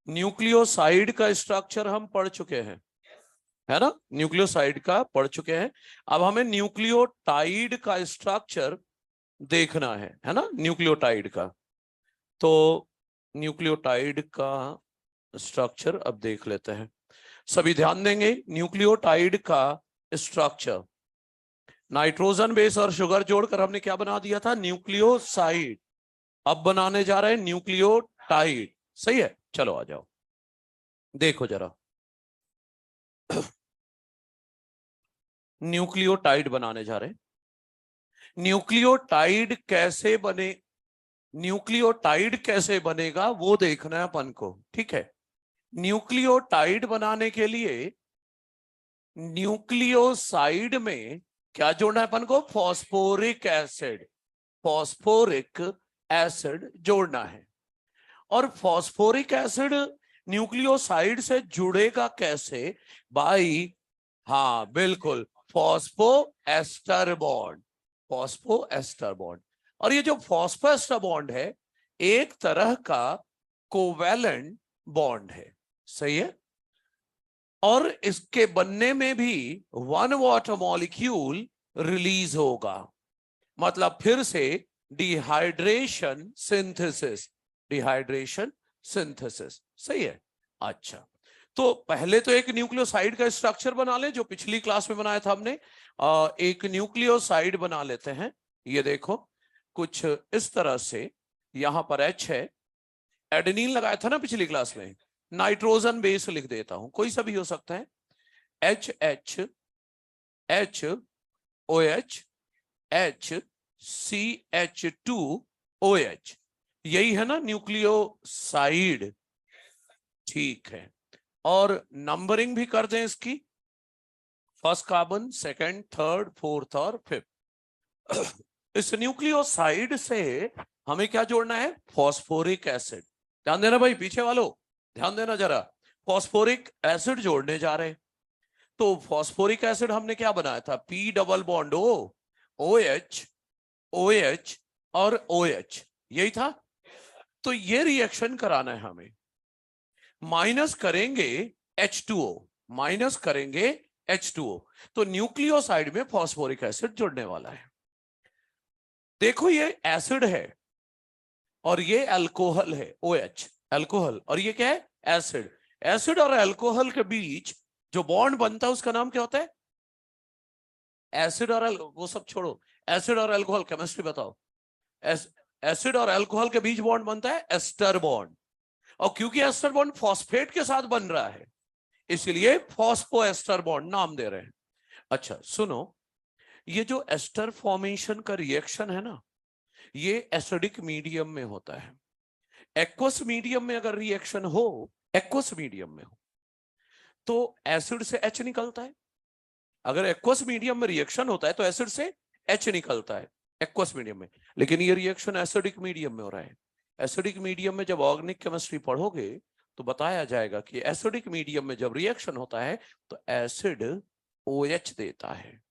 Nucleoside का structure हम पढ़ चुके हैं, है ना, न्यूक्लियोसाइड का पढ़ चुके हैं। अब हमें न्यूक्लियोटाइड का स्ट्रक्चर देखना है ना, न्यूक्लियोटाइड का। तो न्यूक्लियोटाइड का स्ट्रक्चर अब देख लेते हैं। सभी ध्यान देंगे, न्यूक्लियोटाइड का स्ट्रक्चर, नाइट्रोजन बेस और शुगर जोड़कर हमने क्या बना दिया था, न्यूक्लियोसाइड। अब बनाने जा रहे हैं न्यूक्लियोटाइड। सही है, चलो आ जाओ, देखो जरा। न्यूक्लियोटाइड बनाने जा रहे हैं। न्यूक्लियोटाइड कैसे बने, न्यूक्लियोटाइड कैसे बनेगा वो देखना है अपन को, ठीक है। न्यूक्लियोटाइड बनाने के लिए न्यूक्लियोसाइड में क्या जोड़ना है अपन को, फॉस्फोरिक एसिड, फॉस्फोरिक एसिड जोड़ना है। और फॉस्फोरिक एसिड न्यूक्लियोसाइड से जुड़ेगा कैसे भाई, हाँ बिल्कुल, phosphoester bond, phosphoester bond. और ये जो फॉस्फो एस्टर बॉन्ड है एक तरह का कोवैलेंट बॉन्ड है, सही है। और इसके बनने में भी 1 वाटर मॉलिक्यूल रिलीज होगा, मतलब फिर से डिहाइड्रेशन सिंथेसिस, डिहाइड्रेशन सिंथेसिस, सही है। अच्छा, तो पहले तो एक न्यूक्लियोसाइड का स्ट्रक्चर बना ले जो पिछली क्लास में बनाया था हमने। एक न्यूक्लियोसाइड बना लेते हैं। ये देखो कुछ इस तरह से, यहां पर H है, एडेनिन लगाया था ना पिछली क्लास में, नाइट्रोजन बेस लिख देता हूं, कोई सा भी हो सकता है, HH HOH HCH2OH, यही है ना न्यूक्लियोसाइड, ठीक है। और नंबरिंग भी कर दें इसकी, first carbon, second, third, fourth और फिफ्थ। इस न्यूक्लियोसाइड से हमें क्या जोड़ना है, फॉस्फोरिक एसिड। ध्यान देना भाई, पीछे वालों ध्यान देना जरा, फॉस्फोरिक एसिड जोड़ने जा रहे हैं। तो फॉस्फोरिक एसिड हमने क्या बनाया था, P double bond O, OH OH और OH, यही था। तो ये रिएक्शन कराना है हमें, माइनस करेंगे H2O, माइनस करेंगे H2O, तो न्यूक्लियोसाइड में फॉस्फोरिक एसिड जुड़ने वाला है। देखो ये एसिड है और ये अल्कोहल है, OH अल्कोहल, और ये क्या है, एसिड। एसिड और अल्कोहल के बीच जो बॉन्ड बनता है उसका नाम क्या होता है, एसिड और वो सब छोड़ो, एसिड और अल्कोहल केमिस्ट्री बताओ। एसिड और अल्कोहल के बीच बॉन्ड बनता है एस्टर बॉन्ड, और क्योंकि एस्टर बॉन्ड फॉस्फेट के साथ बन रहा है इसलिए फॉस्फो एस्टर बॉन्ड नाम दे रहे हैं। अच्छा सुनो, ये जो एस्टर फॉर्मेशन का रिएक्शन है ना, ये एसिडिक मीडियम में होता है। एक्वस मीडियम में अगर रिएक्शन हो, एक्वस मीडियम में हो तो एसिड से H निकलता है। अगर एक्वस मीडियम में रिएक्शन होता है तो एसिड से H निकलता है एक्वस मीडियम में, लेकिन ये रिएक्शन एसिडिक मीडियम में हो रहा है। एसिडिक मीडियम में जब ऑर्गेनिक केमिस्ट्री पढ़ोगे तो बताया जाएगा कि एसिडिक मीडियम में जब रिएक्शन होता है तो एसिड OH देता है,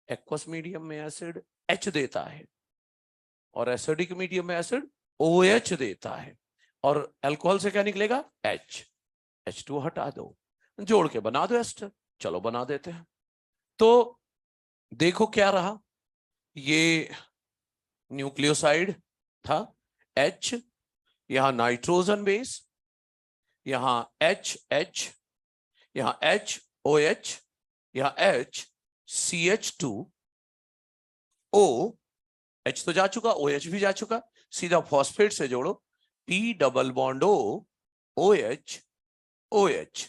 एक्वस मीडियम में एसिड H देता है, और एसिडिक मीडियम में एसिड OH देता है, और अल्कोहल से क्या निकलेगा, H, H2 हटा दो, जोड़ के बना दो एस्टर। चलो बना देते हैं। तो देखो क्या रहा, ये न्यूक्लियोसाइड था, H, यहां नाइट्रोजन बेस, यहां HH, यहां HOH, यहां HCH2O, H तो जा चुका, OH भी जा चुका, सीधा फॉस्फेट से जोड़ो, P double bond O, OH OH,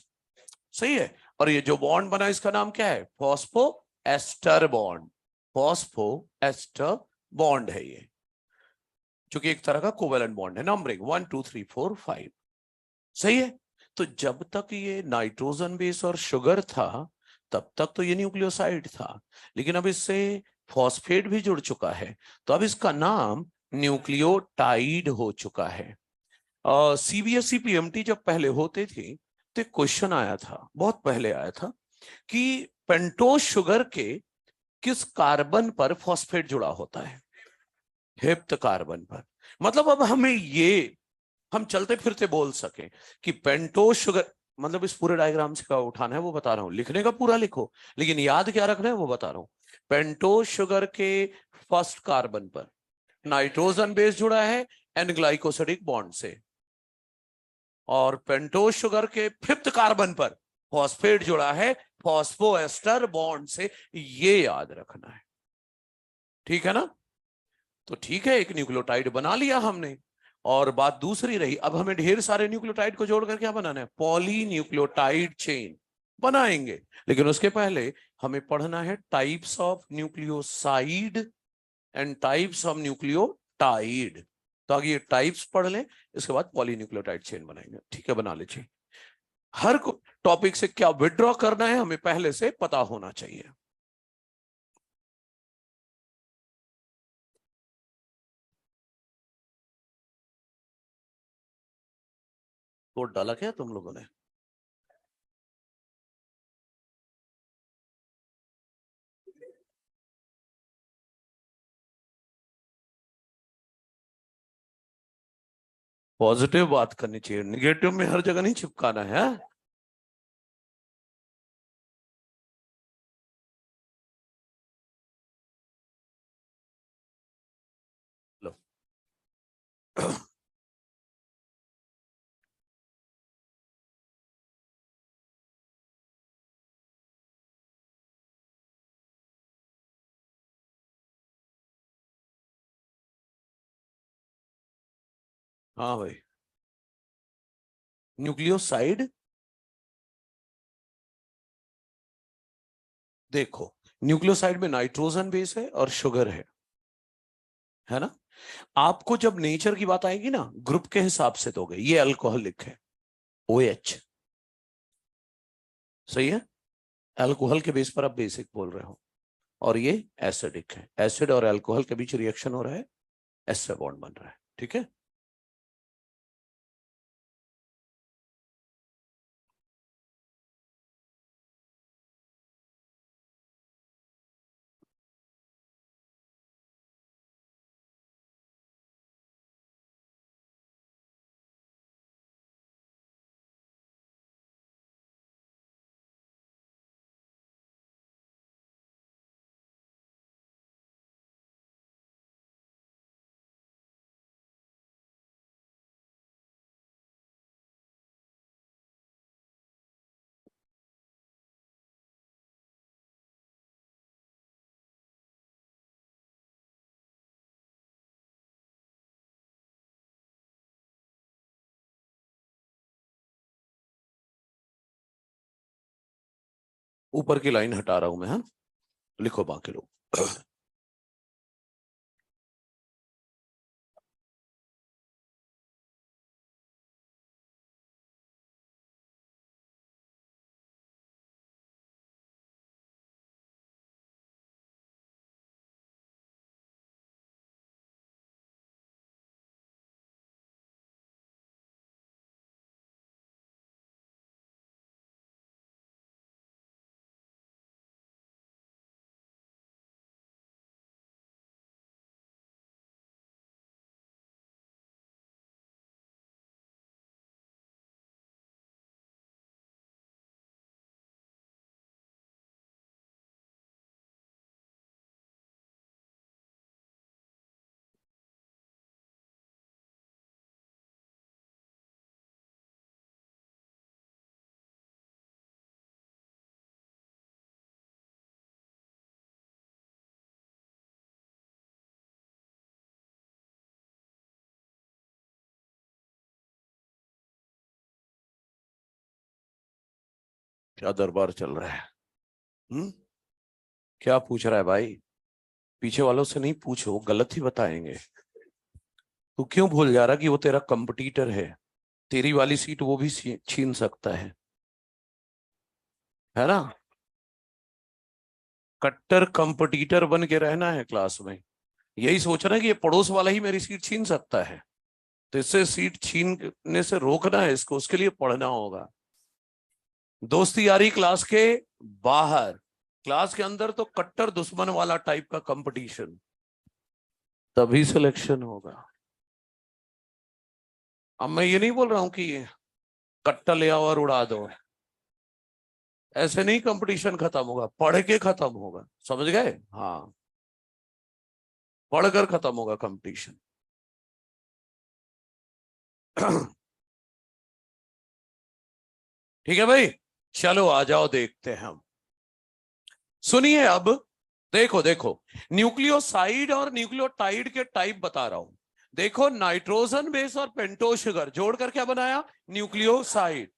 सही है। और ये जो बॉन्ड बना इसका नाम क्या है, phosphoester bond, phosphoester bond है ये, जो कि एक तरह का कोवेलेंट बॉन्ड है। नंबरिंग 1 2 3 4 5, सही है। तो जब तक ये नाइट्रोजन बेस और शुगर था तब तक तो ये न्यूक्लियोसाइड था, लेकिन अब इससे फॉस्फेट भी जुड़ चुका है तो अब इसका नाम न्यूक्लियोटाइड हो चुका है। CBSE PMT जब पहले होते थे तो एक क्वेश्चन आया था, बहुत पहले आया था, कि पेंटोज शुगर के किस कार्बन पर फॉस्फेट जुड़ा होता है, फिफ्थ कार्बन पर। मतलब अब हमें ये हम चलते फिरते बोल सकें कि पेंटोज शुगर, मतलब इस पूरे डायग्राम से क्या उठाना है वो बता रहा हूं, लिखने का पूरा लिखो लेकिन याद क्या रखना है वो बता रहा हूं। पेंटोज शुगर के फर्स्ट कार्बन पर नाइट्रोजन बेस जुड़ा है एन ग्लाइकोसिडिक बॉन्ड से, और पेंटोज शुगर के फिफ्थ कार्बन पर फॉस्फेट जुड़ा है फॉस्फोएस्टर बॉन्ड से, ये याद रखना है। ठीक है ना? तो ठीक है, एक न्यूक्लियोटाइड बना लिया हमने, और बात दूसरी रही, अब हमें ढेर सारे न्यूक्लियोटाइड को जोड़कर क्या बनाना है? पॉली न्यूक्लियोटाइड चेन बनाएंगे। लेकिन उसके पहले हमें पढ़ना है types of nucleoside and types of nucleotide. तो आगे ये टाइप्स पढ़ लें, इसके बाद पॉलीन्यूक्लियोटाइड चेन बनाएंगे। ठीक है, बना लीजिए। हर टॉपिक से क्या विड्रॉ करना है हमें पहले से पता होना चाहिए। कोड डाला क्या तुम लोगों ने? पॉजिटिव बात करनी चाहिए, निगेटिव में हर जगह नहीं चिपकाना है। लो हाँ भाई, न्यूक्लियोसाइड देखो, न्यूक्लियोसाइड में नाइट्रोजन बेस है और शुगर है ना? आपको जब नेचर की बात आएगी ना ग्रुप के हिसाब से, तो गई ये अल्कोहलिक है, OH, सही है? अल्कोहल के बेस पर आप बेसिक बोल रहे हो, और ये एसिडिक है, एसिड और अल्कोहल के बीच रिएक्शन हो रहा है, एस से बॉन्ड बन रहा है। ठीक है, ऊपर की लाइन हटा रहा हूं मैं, हाँ, लिखो बाकी लोग। क्या दरबार चल रहा है? हम्म, क्या पूछ रहा है भाई? पीछे वालों से नहीं पूछो, गलत ही बताएंगे। तू क्यों भूल जा रहा कि वो तेरा कंपटीटर है? तेरी वाली सीट वो भी छीन सकता है ना? कट्टर कंपटीटर बन के रहना है क्लास में। यही सोच रहे हैं कि ये पड़ोस वाला ही मेरी सीट छीन सकता है, तो इससे सीट छीनने से रोकना है इसको, उसके लिए पढ़ना होगा। दोस्ती यारी क्लास के बाहर, क्लास के अंदर तो कट्टर दुश्मन वाला टाइप का कंपटीशन, तभी सिलेक्शन होगा। अब मैं ये नहीं बोल रहा हूं कि कट्टा ले आओ और उड़ा दो, ऐसे नहीं कंपटीशन खत्म होगा, पढ़ के खत्म होगा, समझ गए? हाँ, पढ़कर खत्म होगा कंपटीशन। ठीक है भाई, चलो आ जाओ देखते हैं हम। सुनिए अब, देखो देखो, न्यूक्लियोसाइड और न्यूक्लियोटाइड के टाइप बता रहा हूं। देखो, नाइट्रोजन बेस और पेंटोस शुगर जोड़कर क्या बनाया? न्यूक्लियोसाइड।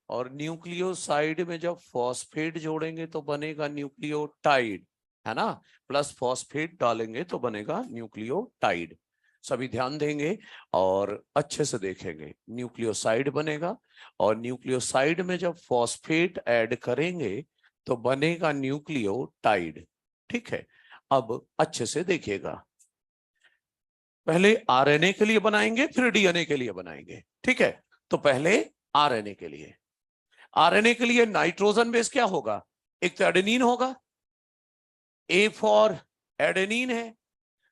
और न्यूक्लियोसाइड में जब फॉस्फेट जोड़ेंगे तो बनेगा न्यूक्लियोटाइड, है ना? प्लस फॉस्फेट डालेंगे तो बनेगा न्यूक्लियोटाइड। सभी ध्यान देंगे और अच्छे से देखेंगे। न्यूक्लियोसाइड बनेगा और न्यूक्लियोसाइड में जब फॉस्फेट ऐड करेंगे तो बनेगा न्यूक्लियोटाइड। ठीक है, अब अच्छे से देखिएगा। पहले आरएनए के लिए बनाएंगे, फिर डीएनए के लिए बनाएंगे। ठीक है, तो पहले आरएनए के लिए। आरएनए के लिए नाइट्रोजन बेस क्या होगा? एक तो एडेनिन होगा, ए फॉर एडेनिन है,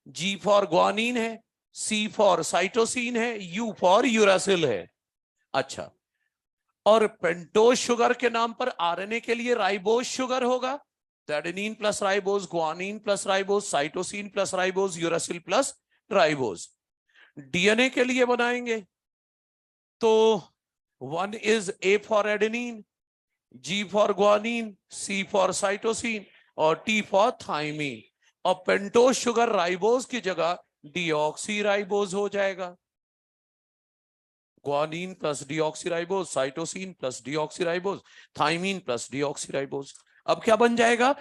जी फॉर ग्वानिन है, सी फॉर साइटोसिन है, यू फॉर यूरासिल है। अच्छा, और पेंटोस शुगर के नाम पर आरएनए के लिए राइबोस शुगर होगा। तो adenine plus ribose, guanine plus ribose, cytosine plus ribose, uracil plus ribose. DNA के लिए बनाएंगे तो one is A for adenine, G for guanine, C for cytosine और टी फॉर थाइमीन। और पेंटोस शुगर राइबोस की जगह डीऑक्सी राइबोस हो जाएगा। Guanine plus deoxyribose, cytosine plus deoxyribose, thymine plus deoxyribose. अब क्या बन जाएगा?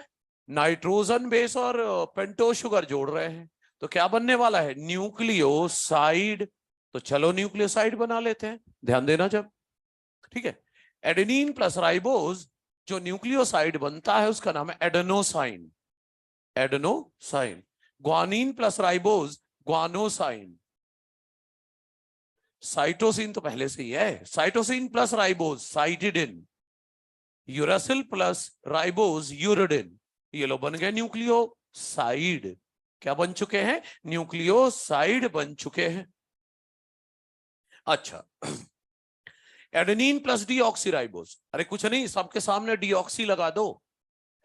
नाइट्रोजन बेस और पेंटोस शुगर जोड़ रहे हैं तो क्या बनने वाला है? न्यूक्लियोसाइड। तो चलो न्यूक्लियोसाइड बना लेते हैं, ध्यान देना जब। ठीक है, एडेनिन प्लस राइबोस जो न्यूक्लियोसाइड बनता है उसका नाम है adenosine, adenosine. Guanine plus ribose, guanosine. Cytosine तो पहले से ही है, cytosine plus ribose, cytidine. Uracil plus ribose, uridine. ये लो बन गए न्यूक्लियोसाइड। क्या बन चुके हैं? न्यूक्लियोसाइड बन चुके हैं। अच्छा, एडेनिन प्लस डीऑक्सीराइबोस, अरे कुछ नहीं, सबके सामने डीऑक्सी लगा दो।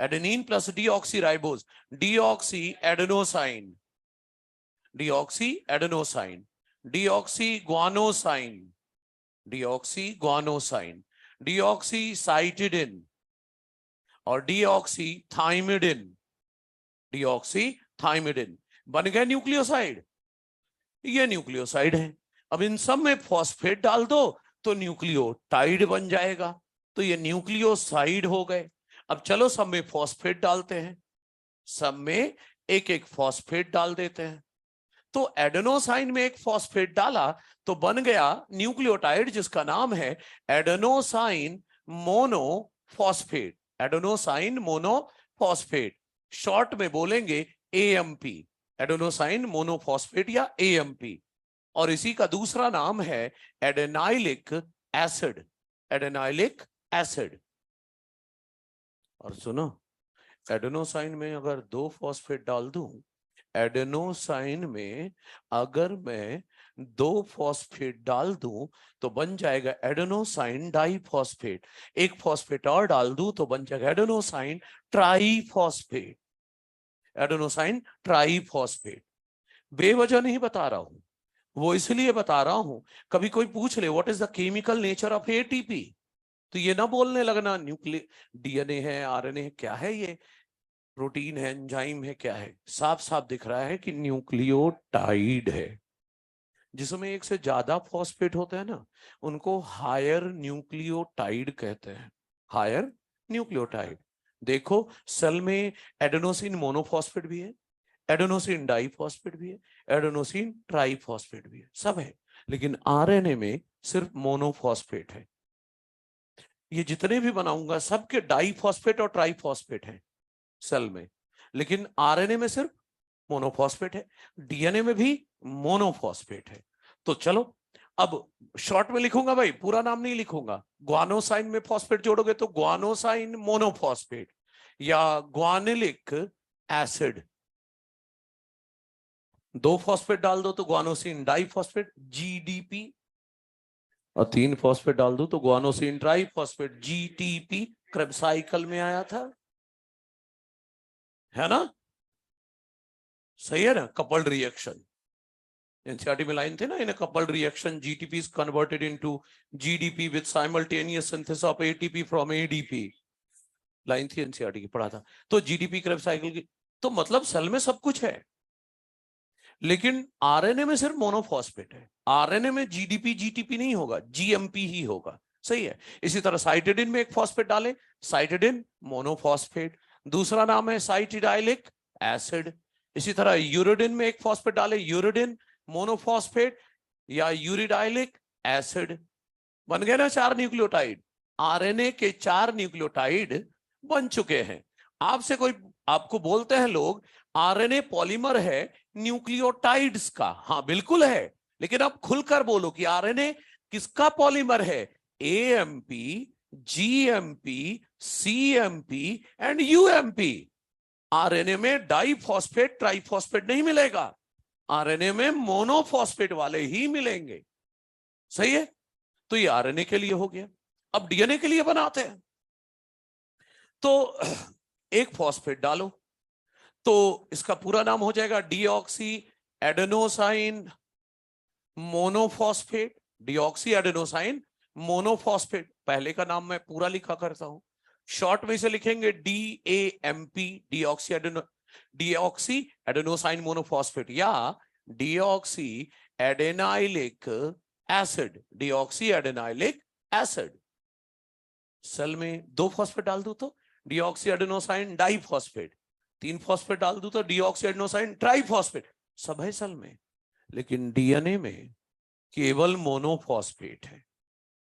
Adenine plus deoxyribose, deoxy adenosine, deoxy adenosine, deoxy guanosine, deoxy guanosine, deoxy cytidine और डीऑक्सी थाइमिडिन, डीऑक्सी थाइमिडिन। बन गए न्यूक्लियोसाइड। ये न्यूक्लियोसाइड है। अब इन सब में फॉस्फेट डाल दो तो न्यूक्लियोटाइड बन जाएगा। तो ये न्यूक्लियोसाइड हो गए। अब चलो सब में फॉस्फेट डालते हैं, सब में एक एक फॉस्फेट डाल देते हैं। तो एडेनोसाइन में एक फॉस्फेट डाला तो बन गया न्यूक्लियोटाइड जिसका नाम है adenosine monophosphate, adenosine monophosphate. Short में बोलेंगे एएमपी, एडेनोसाइन मोनोफॉस्फेट या एएमपी। और इसी का दूसरा नाम है एडेनाइलिक एसिड, एडेनाइलिक एसिड। और सुनो, एडेनोसाइन में अगर दो फॉस्फेट डाल दूं, एडेनोसाइन में अगर मैं दो फॉस्फेट डाल दूं तो बन जाएगा एडेनोसाइन डाइफॉस्फेट। एक फॉस्फेट और डाल दूं तो बन जाएगा एडेनोसाइन ट्राइफॉस्फेट, एडेनोसाइन ट्राइफॉस्फेट। बेवजह नहीं बता रहा हूं, वो इसलिए बता रहा हूं, कभी कोई पूछ ले what is the chemical nature of ATP, तो ये ना बोलने लगना न्यूक्लियर डीएनए है, आरएनए है, क्या है ये, प्रोटीन है, एंजाइम है, क्या है। साफ साफ दिख रहा है कि न्यूक्लियोटाइड है। जिसमें एक से ज्यादा फॉस्फेट होते हैं ना, उनको हायर न्यूक्लियोटाइड कहते हैं, हायर न्यूक्लियोटाइड। देखो, सेल में एडेनोसिन मोनोफॉस्फेट भी है, एडेनोसिन डाइफॉस्फेट भी है, एडेनोसिन ट्राइफॉस्फेट भी है, सब है। लेकिन आरएनए में सिर्फ मोनोफॉस्फेट है। ये जितने भी बनाऊंगा सबके डाइफॉस्फेट और ट्राइफॉस्फेट है सेल में, लेकिन आरएनए में सिर्फ मोनोफॉस्फेट है, डीएनए में भी मोनोफॉस्फेट है। तो चलो अब शॉर्ट में लिखूंगा भाई, पूरा नाम नहीं लिखूंगा। ग्वानोसाइन में फॉस्फेट जोड़ोगे तो ग्वानोसाइन मोनोफॉस्फेट या ग्वानिलिक एसिड। दो फॉस्फेट डाल दो तो ग्वानोसिन डाइफॉस्फेट, जीडीपी। और 3 फॉस्फेट डाल दूं तो guanosine triphosphate GTP Krebs cycle में आया था, है ना? सही है ना? कपल्ड रिएक्शन, एनसीईआरटी में लाइन थे ना, in coupled reaction GTP is converted into GDP with simultaneous synthesis of ATP from ADP, line थी एनसीईआरटी की, पढ़ा था। तो जीडीपी क्रेब साइकिल की, तो मतलब सेल में सब कुछ है, लेकिन आरएनए में सिर्फ मोनोफॉस्फेट है। आरएनए में जीडीपी जीटीपी नहीं होगा, जीएमपी ही होगा। सही है। इसी तरह साइटिडिन में एक फॉस्फेट डाले, साइटिडिन मोनोफॉस्फेट, दूसरा नाम है साइटिडाइलिक एसिड। इसी तरह यूरिडिन में एक फॉस्फेट डाले, यूरिडिन मोनोफॉस्फेट या यूरिडाइलिक एसिड, बन गए ना 4 न्यूक्लियोटाइड। आरएनए के 4 न्यूक्लियोटाइड बन चुके हैं। आपसे कोई, आपको बोलते हैं लोग आरएनए पॉलीमर है न्यूक्लियोटाइड्स का, हाँ बिल्कुल है, लेकिन अब खुलकर बोलो कि आरएनए किसका पॉलीमर है? AMP, GMP, CMP and UMP. RNA में डाइफॉस्फेट ट्राइफॉस्फेट नहीं मिलेगा, आरएनए में मोनोफॉस्फेट वाले ही मिलेंगे। सही है। तो ये आरएनए के लिए हो गया। अब डीएनए के लिए बनाते हैं, तो एक फॉस्फेट डालो, तो इसका पूरा नाम हो जाएगा deoxy adenosine monophosphate. Deoxy adenosine monophosphate, पहले का नाम मैं पूरा लिखा करता हूं, शॉर्ट में से लिखेंगे डीएएमपी, डीऑक्सी एडेनोसाइन मोनोफॉस्फेट, या deoxyadenylic acid, deoxyadenylic acid. Cell में 2 फॉस्फेट डाल दूं तो डीऑक्सी एडेनोसाइन डाइफॉस्फेट, 3 फॉस्फेट डाल दूं तो डीऑक्सी एडेनोसाइन ट्राइफॉस्फेट, सब है सेल में। लेकिन डीएनए में केवल मोनोफॉस्फेट है।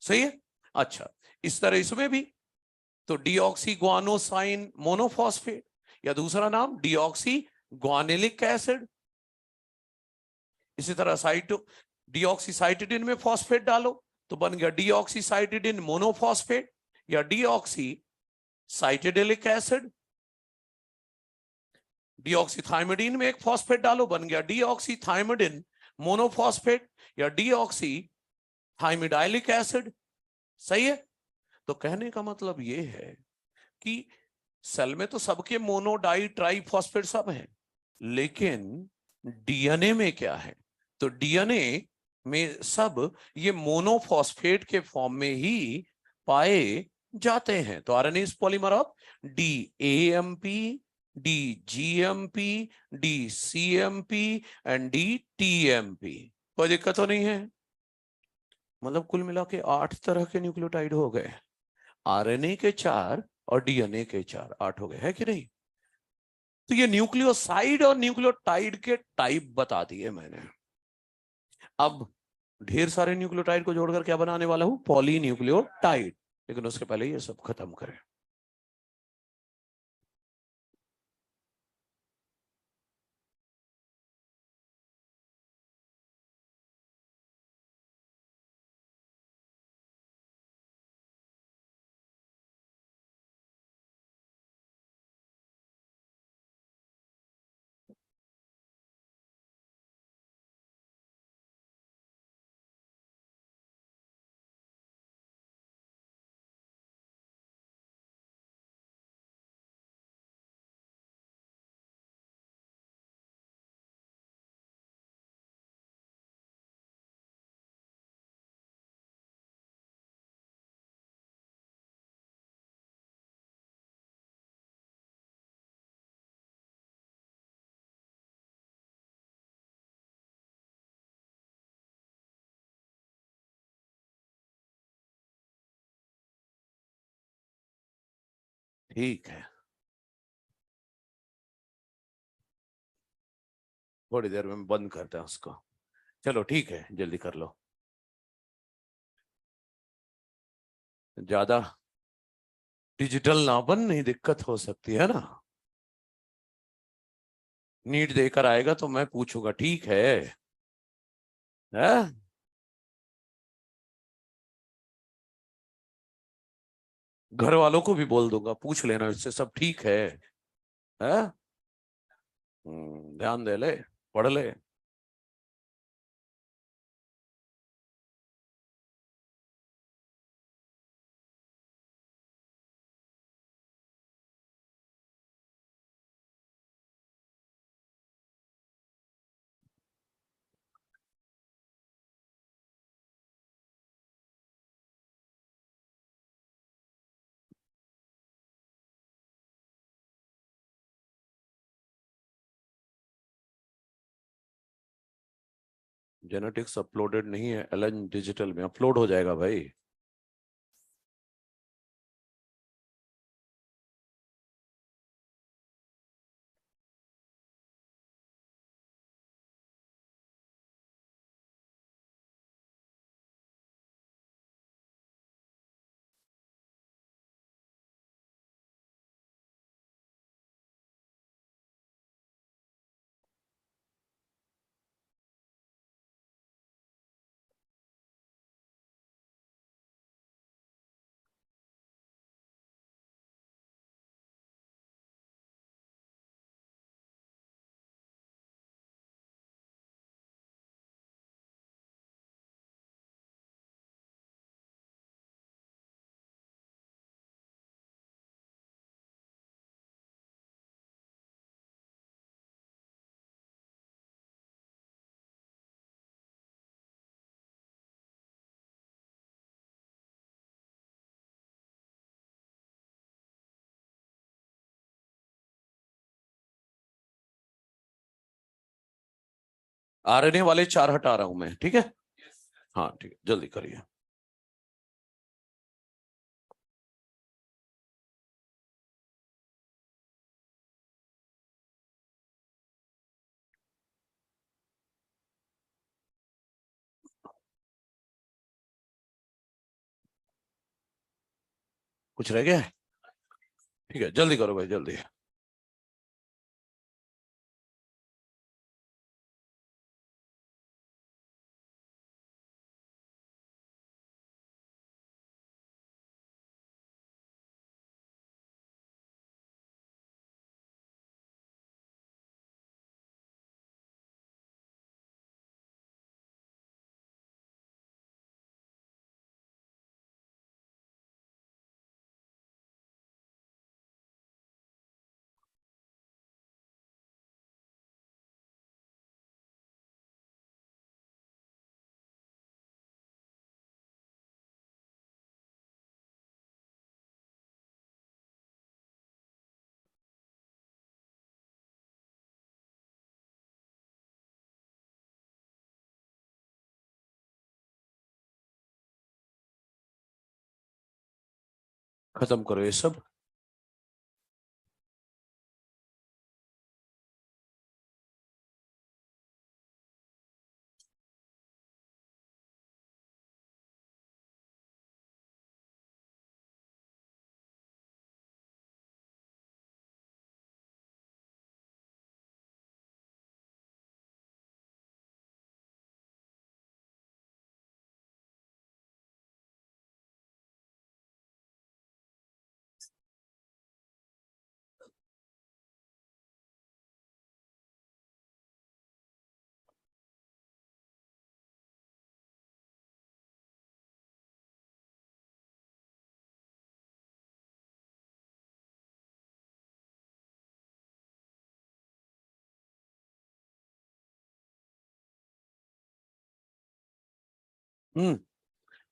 सही है। अच्छा, इस तरह इसमें भी, तो डीऑक्सी गुआनोसाइन मोनोफॉस्फेट, या दूसरा नाम डीऑक्सी गुआनिलिक एसिड। इसी तरह साइटो डीऑक्सीसाइटिडिन में फॉस्फेट डालो तो बन गया डीऑक्सीसाइटिडिन मोनोफॉस्फेट या डीऑक्सी साइटिडिलिक एसिड। डीऑक्सीथाइमिडीन में एक फॉस्फेट डालो, बन गया डीऑक्सीथाइमिडिन मोनोफॉस्फेट या डीऑक्सी थाइमिडाइलिक एसिड। सही है। तो कहने का मतलब यह है कि सेल में तो सबके मोनो डाई ट्राई फॉस्फेट सब हैं, लेकिन डीएनए में क्या है? तो डीएनए में सब ये मोनोफॉस्फेट के फॉर्म में ही पाए जाते हैं। तो RNA is polymer of dAMP, dGMP, dCMP and dTMP. कोई दिक्कत तो नहीं है? मतलब कुल मिला के 8 तरह के न्यूक्लियोटाइड हो गए, आरएनए के 4 और डीएनए के 4, 8 हो गए, है कि नहीं? तो ये न्यूक्लियोसाइड और न्यूक्लियोटाइड के टाइप बता दिए मैंने। अब ढेर सारे न्यूक्लियोटाइड को जोड़कर क्या बनाने वाला हूं? पॉलीन्यूक्लियोटाइड। लेकिन उसके पहले ये सब खत्म करें। ठीक है, थोड़ी देर में बंद करते हैं उसको। चलो ठीक है, जल्दी कर लो, ज्यादा डिजिटल ना बन, नहीं दिक्कत हो सकती है ना। नीट देकर आएगा तो मैं पूछूंगा, ठीक है? घर वालों को भी बोल दूंगा, पूछ लेना इससे, सब ठीक है? ध्यान दे ले, पढ़ ले। जेनेटिक्स अपलोडेड नहीं है, एलन डिजिटल में अपलोड हो जाएगा भाई। आरएनए वाले 4 हटा रहा हूं मैं, ठीक है। हाँ ठीक है, जल्दी करिए। कुछ रह गया है? ठीक है, जल्दी करो भाई, जल्दी। खत्म करो ये सब।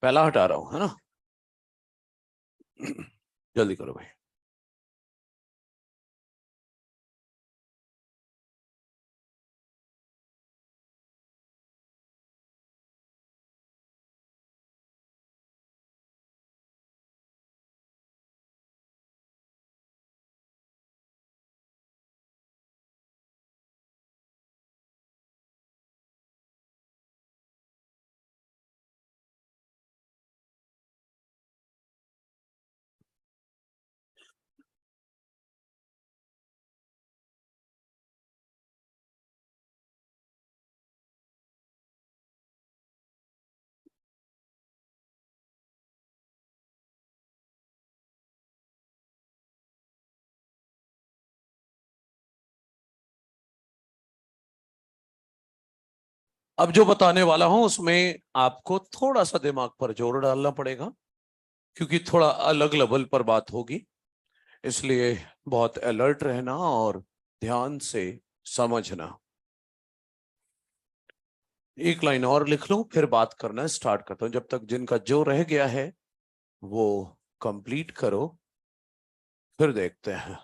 पहला हटा रहा हूं, है ना। जल्दी करो भाई। अब जो बताने वाला हूं उसमें आपको थोड़ा सा दिमाग पर जोर डालना पड़ेगा, क्योंकि थोड़ा अलग लेवल पर बात होगी। इसलिए बहुत अलर्ट रहना और ध्यान से समझना। एक लाइन और लिख लूं, फिर बात करना स्टार्ट करता हूं। जब तक जिनका जो रह गया है वो कंप्लीट करो, फिर देखते हैं।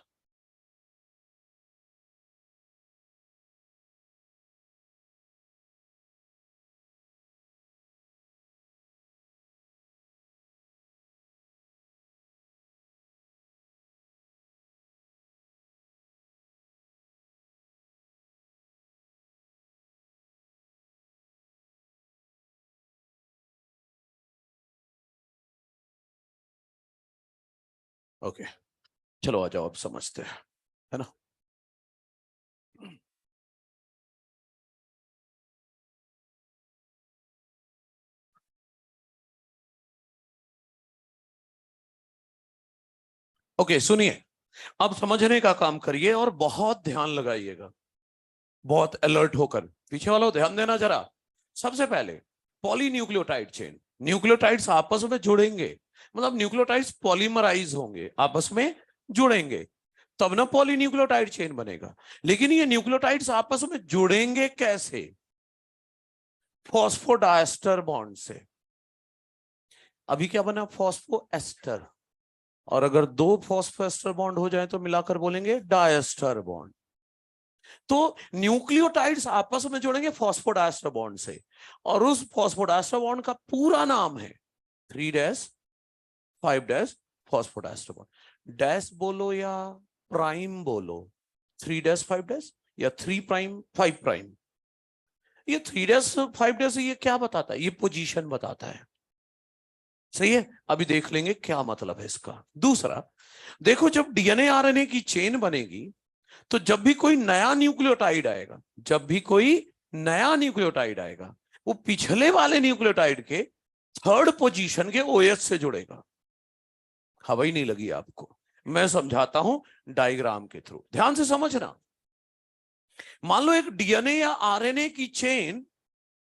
ओके, चलो आ जाओ, अब समझते हैं, है ना। ओके सुनिए, अब समझने का काम करिए और बहुत ध्यान लगाइएगा, बहुत अलर्ट होकर। पीछे वालों ध्यान देना जरा। सबसे पहले पॉलीन्यूक्लियोटाइड चेन, न्यूक्लियोटाइड्स आपस में जुड़ेंगे, मतलब न्यूक्लियोटाइड्स पॉलीमराइज होंगे, आपस में जुड़ेंगे, तब ना पॉलीन्यूक्लियोटाइड चेन बनेगा। लेकिन ये न्यूक्लियोटाइड्स आपस में जुड़ेंगे कैसे? फॉस्फोडाएस्टर बॉन्ड से। अभी क्या बना? फॉस्फोएस्टर। और अगर दो फॉस्फोएस्टर बॉन्ड हो जाए तो मिलाकर बोलेंगे डायस्टर बॉन्ड। तो न्यूक्लियोटाइड्स आपस में जुड़ेंगे फॉस्फोडाएस्टर बॉन्ड से, और उस फॉस्फोडाएस्टर बॉन्ड का पूरा नाम है 3-5 फॉस्फोडाएस्टर बॉन्ड। डैश बोलो या प्राइम बोलो, 3-5 या 3'5'। ये 3-5 ये क्या बताता है? ये पोजीशन बताता है, सही है। अभी देख लेंगे क्या मतलब है इसका। दूसरा देखो, जब डीएनए आरएनए की चेन बनेगी तो जब भी कोई नया न्यूक्लियोटाइड आएगा, जब भी कोई नया न्यूक्लियोटाइड आएगा, वो पिछले वाले न्यूक्लियोटाइड के थर्ड पोजीशन के ओएच से जुड़ेगा। हवा ही नहीं लगी आपको? मैं समझाता हूं डायग्राम के थ्रू, ध्यान से समझना। मान लो एक डीएनए या आरएनए की चेन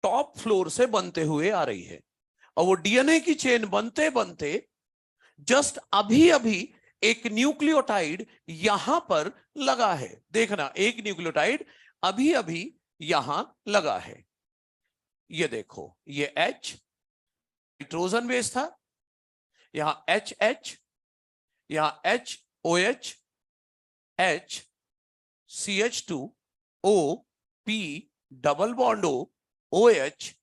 टॉप फ्लोर से बनते हुए आ रही है, और वो डीएनए की चेन बनते बनते जस्ट अभी अभी एक न्यूक्लियोटाइड यहां पर लगा है। देखना, एक न्यूक्लियोटाइड अभी अभी यहां लगा है। ये देखो, ये H नाइट्रोजन बेस था, यहां HH, यहां HOH, H CH2O P double bond O OH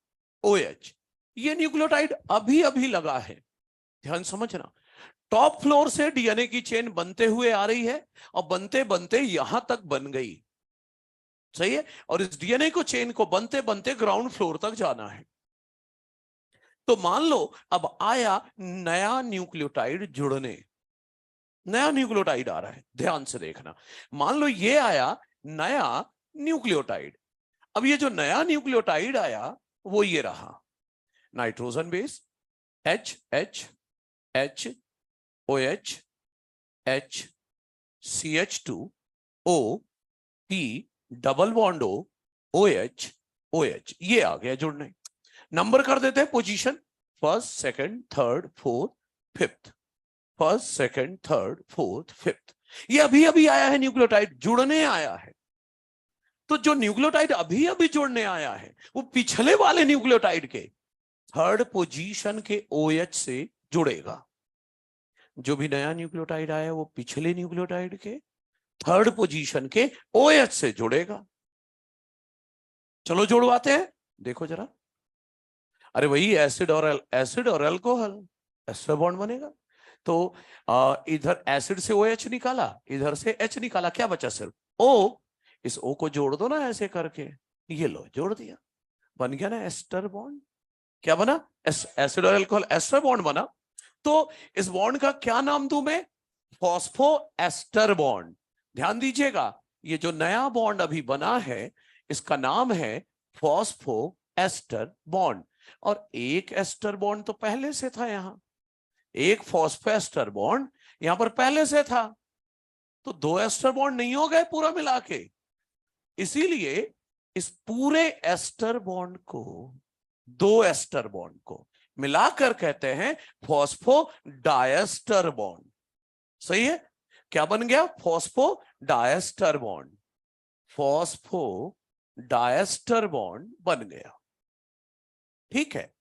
OH। ये न्यूक्लियोटाइड अभी अभी लगा है। ध्यान समझना, टॉप फ्लोर से डीएनए की चेन बनते हुए आ रही है और बनते बनते यहां तक बन गई, सही है। और इस डीएनए को चेन को बनते बनते ग्राउंड फ्लोर तक जाना है। तो मान लो अब आया नया न्यूक्लियोटाइड जुड़ने, नया न्यूक्लियोटाइड आ रहा है, ध्यान से देखना। मान लो ये आया नया न्यूक्लियोटाइड। अब ये जो नया न्यूक्लियोटाइड आया वो ये रहा, nitrogen base H H H OH H CH2O P double bond O OH OH। ये आ गया जुड़ने। नंबर कर देते हैं position, first second third fourth fifth, first second third fourth fifth. ये अभी अभी आया है न्यूक्लियोटाइड, जुड़ने आया है। तो जो न्यूक्लियोटाइड अभी अभी जुड़ने आया है वो पिछले वाले न्यूक्लियोटाइड के थर्ड पोजीशन के OH से जुड़ेगा। जो भी नया न्यूक्लियोटाइड आया वो पिछले न्यूक्लियोटाइड के थर्ड पोजीशन के OH से जुड़ेगा। चलो जुड़वाते हैं, देखो जरा। अरे वही एसिड और अल्कोहल, एस्टर बॉन्ड बनेगा। तो इधर एसिड से OH निकाला, इधर से H निकाला, क्या बचा? सिर्फ O। इस O को जोड़ दो ना ऐसे करके, ये लो जोड़ दिया, बन गया ना एस्टर बॉन्ड। क्या बना? एसिड और अल्कोहल एस्टर बॉन्ड बना। तो इस बॉन्ड का क्या नाम दूं मैं? Phosphoester bond. ध्यान दीजिएगा, ये जो नया बॉन्ड अभी बना है इसका नाम है फॉस्फो एस्टर बॉन्ड। और एक एस्टर बॉन्ड तो पहले से था, यहां एक फॉस्फो एस्टर बॉन्ड यहां पर पहले से था, तो दो एस्टर बॉन्ड नहीं हो गए पूरा मिला के। इसीलिए इस पूरे एस्टर बॉन्ड को, दो एस्टर बॉन्ड को मिलाकर कहते हैं फॉस्फो डायस्टर बॉन्ड। सही है, क्या बन गया? Phospho disaster bond, phospho disaster bond बन गया। ठीक है,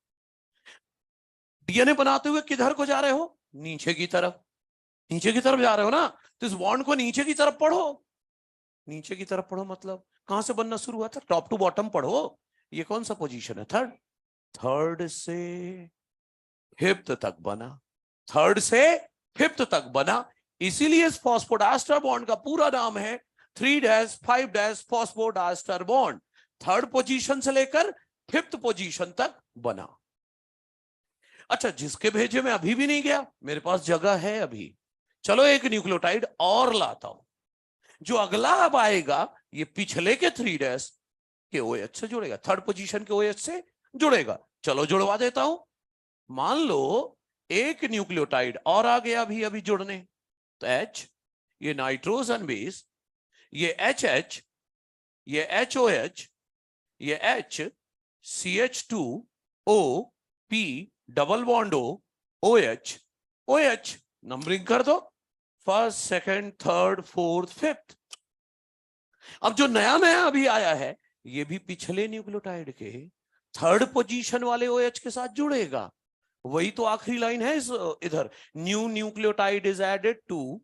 डीएनए बनाते हुए किधर को जा रहे हो? नीचे की तरफ। नीचे की तरफ जा रहे हो ना, तो इस बॉन्ड को नीचे की तरफ पढ़ो। नीचे की तरफ पढ़ो मतलब कहां से बनना शुरू हुआ था? टॉप टू बॉटम पढ़ो। ये कौन सा पोजीशन है? थर्ड। थर्ड से फिफ्थ तक बना, थर्ड से फिफ्थ तक बना। इसीलिए इस फॉस्फोडाइस्टर बॉन्ड का पूरा नाम है 3-5 फॉस्फोडाइस्टर बॉन्ड। थर्ड पोजीशन से लेकर फिफ्थ पोजीशन तक बना। अच्छा, जिसके भेजे में अभी भी नहीं गया, मेरे पास जगह है अभी, चलो एक न्यूक्लियोटाइड और लाता हूं, जो अगला अब आएगा ये पिछले के 3' के OH से जुड़ेगा, थर्ड पोजीशन के OH से जुड़ेगा। चलो जुड़वा देता हूं। मान लो एक न्यूक्लियोटाइड और आ गया अभी अभी जुड़ने, तो H, ये नाइट्रोजन बेस, ये HH, ये HOH, ये H, CH2O, P, double bond O, OH, OH, numbering कर दो, first, second, third, fourth, fifth. अब जो नया नया अभी आया है ये भी पिछले न्यूक्लियोटाइड के थर्ड पोजीशन वाले OH के साथ जुड़ेगा। वही तो आखिरी लाइन है इस इधर, new nucleotide is added to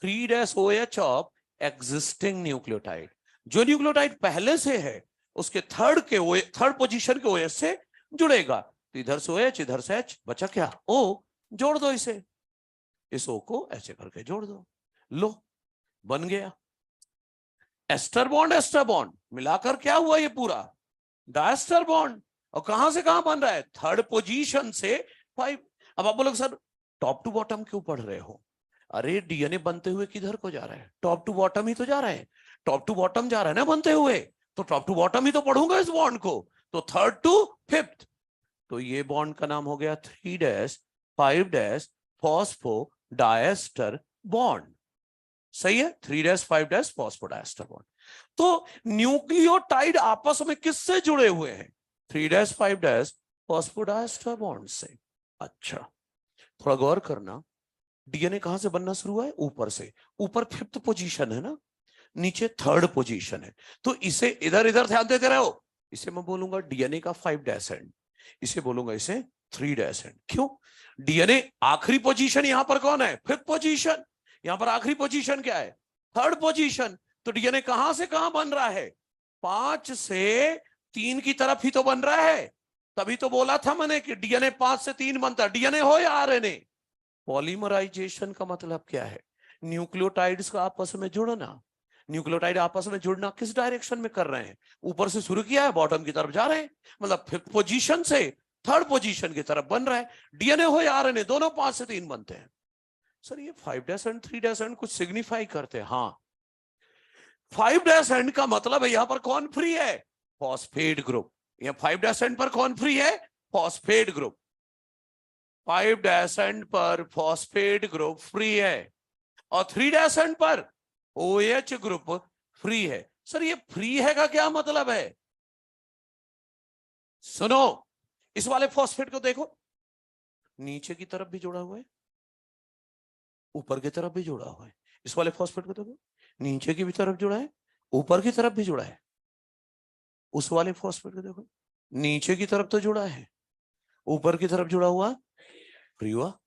3' OH of existing nucleotide. जो न्यूक्लियोटाइड पहले से है उसके थर्ड पोजीशन के OH से जुड़ेगा। तो इधर से OH, इधर से H, बचा क्या? O। जोड़ दो इसे, इस O को ऐसे करके जोड़ दो, लो बन गया एस्टर बॉन्ड मिलाकर क्या हुआ ये पूरा? Disaster bond. और कहां से कहां बन रहा है? थर्ड पोजीशन से 5। अब आप बोलोगे सर टॉप टू बॉटम क्यों पढ़ रहे हो? अरे डीएनए बनते हुए किधर को जा रहा है? टॉप टू बॉटम ही तो जा रहा है, टॉप टू बॉटम जा रहा है ना बनते हुए, तो टॉप टू बॉटम ही तो पढ़ूंगा इस बॉन्ड को। तो थर्ड टू फिफ्थ, तो ये बॉन्ड का नाम हो गया 3' 5' फॉस्फो डायस्टर बॉन्ड। सही है, 3' 5' फॉस्फोडायस्टर बॉन्ड। तो न्यूक्लियोटाइड आपस में किससे जुड़े हुए हैं? 3' 5' फॉस्फोडायस्टर बॉन्ड से। अच्छा थोड़ा गौर करना, डीएनए कहां से बनना शुरू हुआ है? ऊपर से। ऊपर फिफ्थ पोजीशन है ना, नीचे थर्ड पोजीशन है। तो इसे इधर इधर ध्यान देते रहो। इसे मैं बोलूंगा डीएनए का 5' एंड, इसे बोलूंगा इसे 3' एंड। क्यों? डीएनए आखिरी पोजीशन यहां पर कौन है? Fifth position. यहां पर आखिरी पोजीशन क्या है? Third position. तो डीएनए कहां से कहां बन रहा है? 5 से 3 की तरफ ही तो बन रहा है। तभी तो बोला था मैंने कि डीएनए 5 से 3 बनता है, डीएनए हो या आरएनए। पॉलीमराइजेशन का मतलब क्या है? न्यूक्लियोटाइड्स का आपस में जुड़ना। न्यूक्लियोटाइड आपस में जुड़ना किस डायरेक्शन में कर रहे हैं? ऊपर से शुरू किया है, बॉटम की तरफ जा रहे हैं, मतलब फिफ्थ पोजीशन से थर्ड पोजीशन की तरफ बन रहा है। डीएनए हो या आरएनए, दोनों 5 से 3 बनते हैं। सर ये 5' एंड 3' एंड कुछ सिग्निफाई करते हैं? हाँ, 5' एंड का मतलब है यहां पर कौन फ्री है? Phosphate group. यहां 5' एंड पर कौन फ्री है? Phosphate group. 5' एंड पर फॉस्फेट ग्रुप फ्री है और 3' एंड पर OH ग्रुप फ्री है। सर ये फ्री है का क्या मतलब है? सुनो, इस वाले फॉस्फेट को देखो, नीचे की तरफ भी जुड़ा हुआ है, ऊपर की तरफ भी जुड़ा हुआ है। इस वाले फॉस्फेट को देखो, नीचे की भी तरफ जुड़ा है, ऊपर की तरफ भी जुड़ा है। उस वाले फॉस्फेट को देखो, नीचे की तरफ तो जुड़ा है, ऊपर की तरफ जुड़ा हुआ, फ्री हुआ।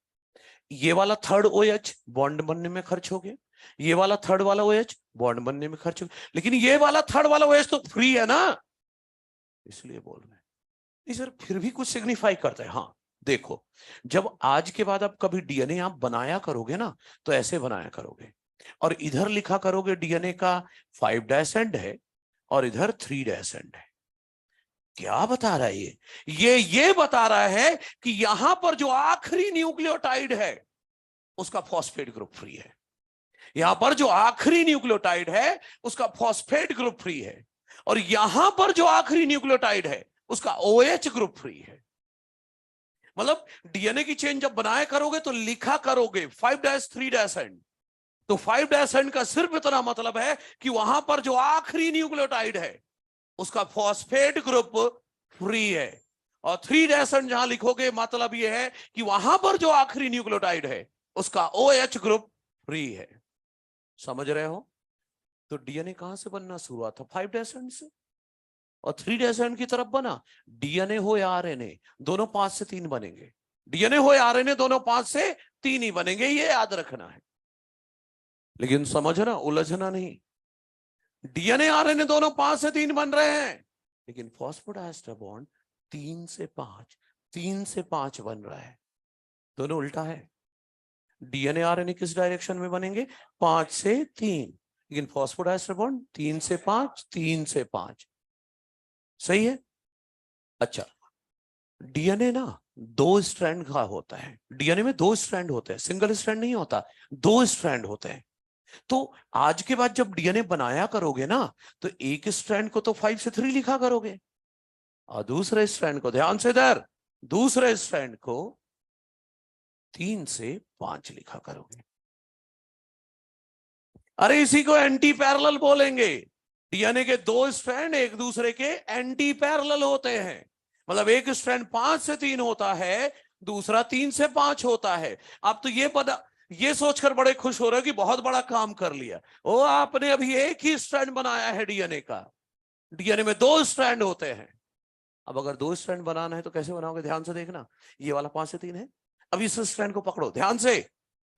ये वाला थर्ड OH बॉन्ड बनने में खर्च हो गया, ये वाला थर्ड वाला OH बॉन्ड बनने में खर्च हो गया, लेकिन ये वाला थर्ड वाला OH तो फ्री है ना, इसलिए बोल रहे हैं। सर फिर भी कुछ सिग्निफाई करता है। हाँ देखो, जब आज के बाद आप कभी डीएनए आप बनाया करोगे ना, तो ऐसे बनाया करोगे और इधर लिखा करोगे डीएनए का 5' एंड है और इधर 3' एंड है। क्या बता रहा है ये बता रहा है कि यहां पर जो आखिरी न्यूक्लियोटाइड है उसका फॉस्फेट ग्रुप फ्री है। यहां पर जो आखिरी न्यूक्लियोटाइड है उसका फॉस्फेट ग्रुप फ्री है, और यहां पर जो आखिरी न्यूक्लियोटाइड है उसका OH ग्रुप फ्री है। मतलब डीएनए की चेन जब बनाया करोगे तो लिखा करोगे 5' 3' एंड, तो 5' एंड का सिर्फ इतना मतलब है कि वहां पर जो आखिरी न्यूक्लियोटाइड है उसका फॉस्फेट ग्रुप फ्री है, और 3' एंड जहां लिखोगे मतलब यह है कि वहां पर जो आखिरी न्यूक्लियोटाइड है उसका OH ग्रुप फ्री है। समझ रहे हो? तो डीएनए कहां से बनना शुरू हुआ था? 5' एंड से, और 3' एंड की तरफ बना। डीएनए हो या आरएनए, दोनों 5 से 3 बनेंगे। डीएनए हो या आरएनए, दोनों 5 से 3 ही बनेंगे, ये याद रखना है। लेकिन समझना, उलझना नहीं। डीएनए आरएनए दोनों 5 से 3 बन रहे हैं, लेकिन फॉस्फोडायस्टर बॉन्ड 3 से 5, 3 से 5 बन रहा है। दोनों उल्टा है। डीएनए आरएनए किस डायरेक्शन में बनेंगे? 5 से 3, लेकिन फॉस्फोडायस्टर बॉन्ड 3 से 5, 3 से 5। सही है? अच्छा, डीएनए ना दो स्ट्रैंड का होता है। डीएनए में दो स्ट्रैंड होते हैं, सिंगल स्ट्रैंड नहीं होता, दो स्ट्रैंड होते हैं। तो आज के बाद जब डीएनए बनाया करोगे ना, तो एक स्ट्रैंड को तो 5 से 3 लिखा करोगे, और दूसरे स्ट्रैंड को, ध्यान से इधर, दूसरे स्ट्रैंड को 3 से 5 लिखा करोगे। अरे इसी को एंटी पैरेलल बोलेंगे। डीएनए के दो स्ट्रैंड एक दूसरे के एंटी पैरेलल होते हैं। मतलब एक स्ट्रैंड 5 से 3 होता है, दूसरा 3 से 5 होता है। आप तो ये सोचकर बड़े खुश हो रहे हो कि बहुत बड़ा काम कर लिया। ओ, आपने अभी एक ही स्ट्रैंड बनाया है डीएनए का। डीएनए में दो स्ट्रैंड होते हैं। अब अगर दो स्ट्रैंड बनाना है तो कैसे बनाओगे, ध्यान से देखना। ये वाला 5 से 3 है। अब इस स्ट्रैंड को पकड़ो, ध्यान से,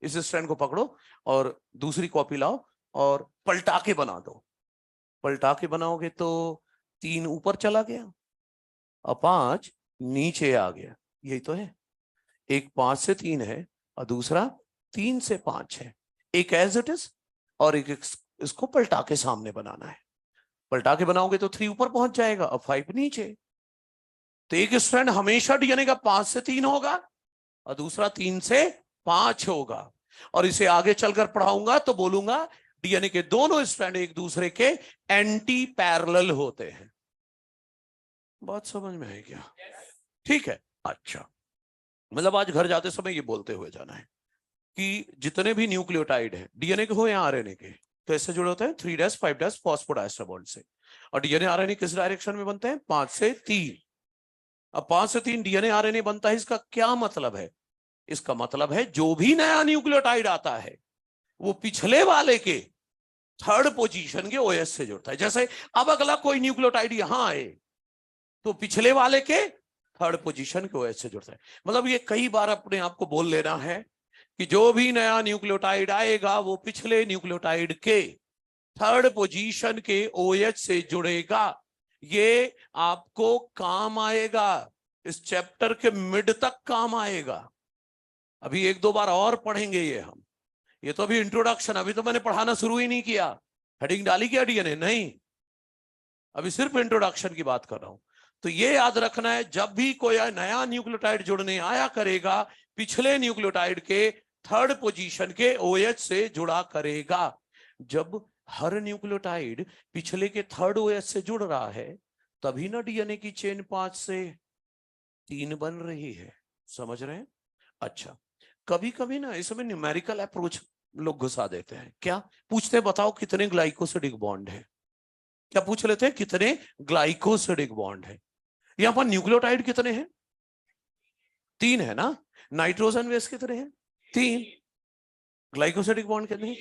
इस स्ट्रैंड को पकड़ो और दूसरी कॉपी लाओ और पलटा के बना दो। पलटा के बनाओगे तो 3 ऊपर चला गया और 5 नीचे आ गया। यही तो है। एक 5 से 3 है और दूसरा 3 से 5 है। एक एज इट इज और एक इसको पलटा के सामने बनाना है। पलटा के बनाओगे तो 3 ऊपर पहुंच जाएगा और 5 नीचे। तो एक स्ट्रैंड हमेशा डीएनए का 5 से 3 होगा और दूसरा 3 से 5 होगा। और इसे आगे चलकर पढ़ाऊंगा तो बोलूंगा डीएनए के दोनों स्ट्रैंड एक दूसरे के एंटी पैरेलल होते हैं। बात समझ में है क्या? ठीक है। अच्छा, मतलब आज घर जाते समय ये बोलते हुए जाना है कि जितने भी न्यूक्लियोटाइड है डीएनए के हो या आरएनए के, तो इससे जुड़े होते हैं 3' 5' फॉस्फोडाइस्टर बॉन्ड से। और डीएनए आरएनए किस डायरेक्शन में बनते हैं? 5 से 3। अब 5 से 3 डीएनए आरएनए बनता है। इसका क्या मतलब है? इसका मतलब है जो भी नया न्यूक्लियोटाइड आता है वो पिछले वाले के थर्ड पोजीशन के ओएस से जुड़ता है। जैसे अब अगला कोई न्यूक्लियोटाइड यहां आए तो पिछले वाले के थर्ड पोजीशन के ओएस से जुड़ता है। मतलब ये कई बार अपने आप को बोल लेना है कि जो भी नया न्यूक्लियोटाइड आएगा वो पिछले न्यूक्लियोटाइड के थर्ड पोजीशन के ओएच से जुड़ेगा। ये आपको काम आएगा, इस चैप्टर के मिड तक काम आएगा। अभी 1-2 बार और पढ़ेंगे ये हम। ये तो अभी इंट्रोडक्शन, अभी तो मैंने पढ़ाना शुरू ही नहीं किया। हेडिंग डाली क्या डीएनए? नहीं, अभी सिर्फ इंट्रोडक्शन की बात कर रहा हूं। तो ये याद रखना है, जब भी कोई नया न्यूक्लियोटाइड जुड़ने आया करेगा पिछले न्यूक्लियोटाइड के थर्ड पोजीशन के ओएच से जुड़ा करेगा। जब हर न्यूक्लियोटाइड पिछले के थर्ड ओएच से जुड़ रहा है तभी ना डीएनए की चेन 5 से 3 बन रही है। समझ रहे हैं? अच्छा, कभी कभी ना इसमें न्यूमेरिकल अप्रोच लोग घुसा देते हैं। क्या पूछते हैं? बताओ कितने ग्लाइकोसिडिक बॉन्ड है। क्या पूछ लेते हैं? कितने ग्लाइकोसिडिक बॉन्ड है। यहां पर न्यूक्लियोटाइड कितने हैं? 3 है ना। नाइट्रोजन बेस कितने हैं? 3। ग्लाइकोसिडिक बॉन्ड कितने हैं?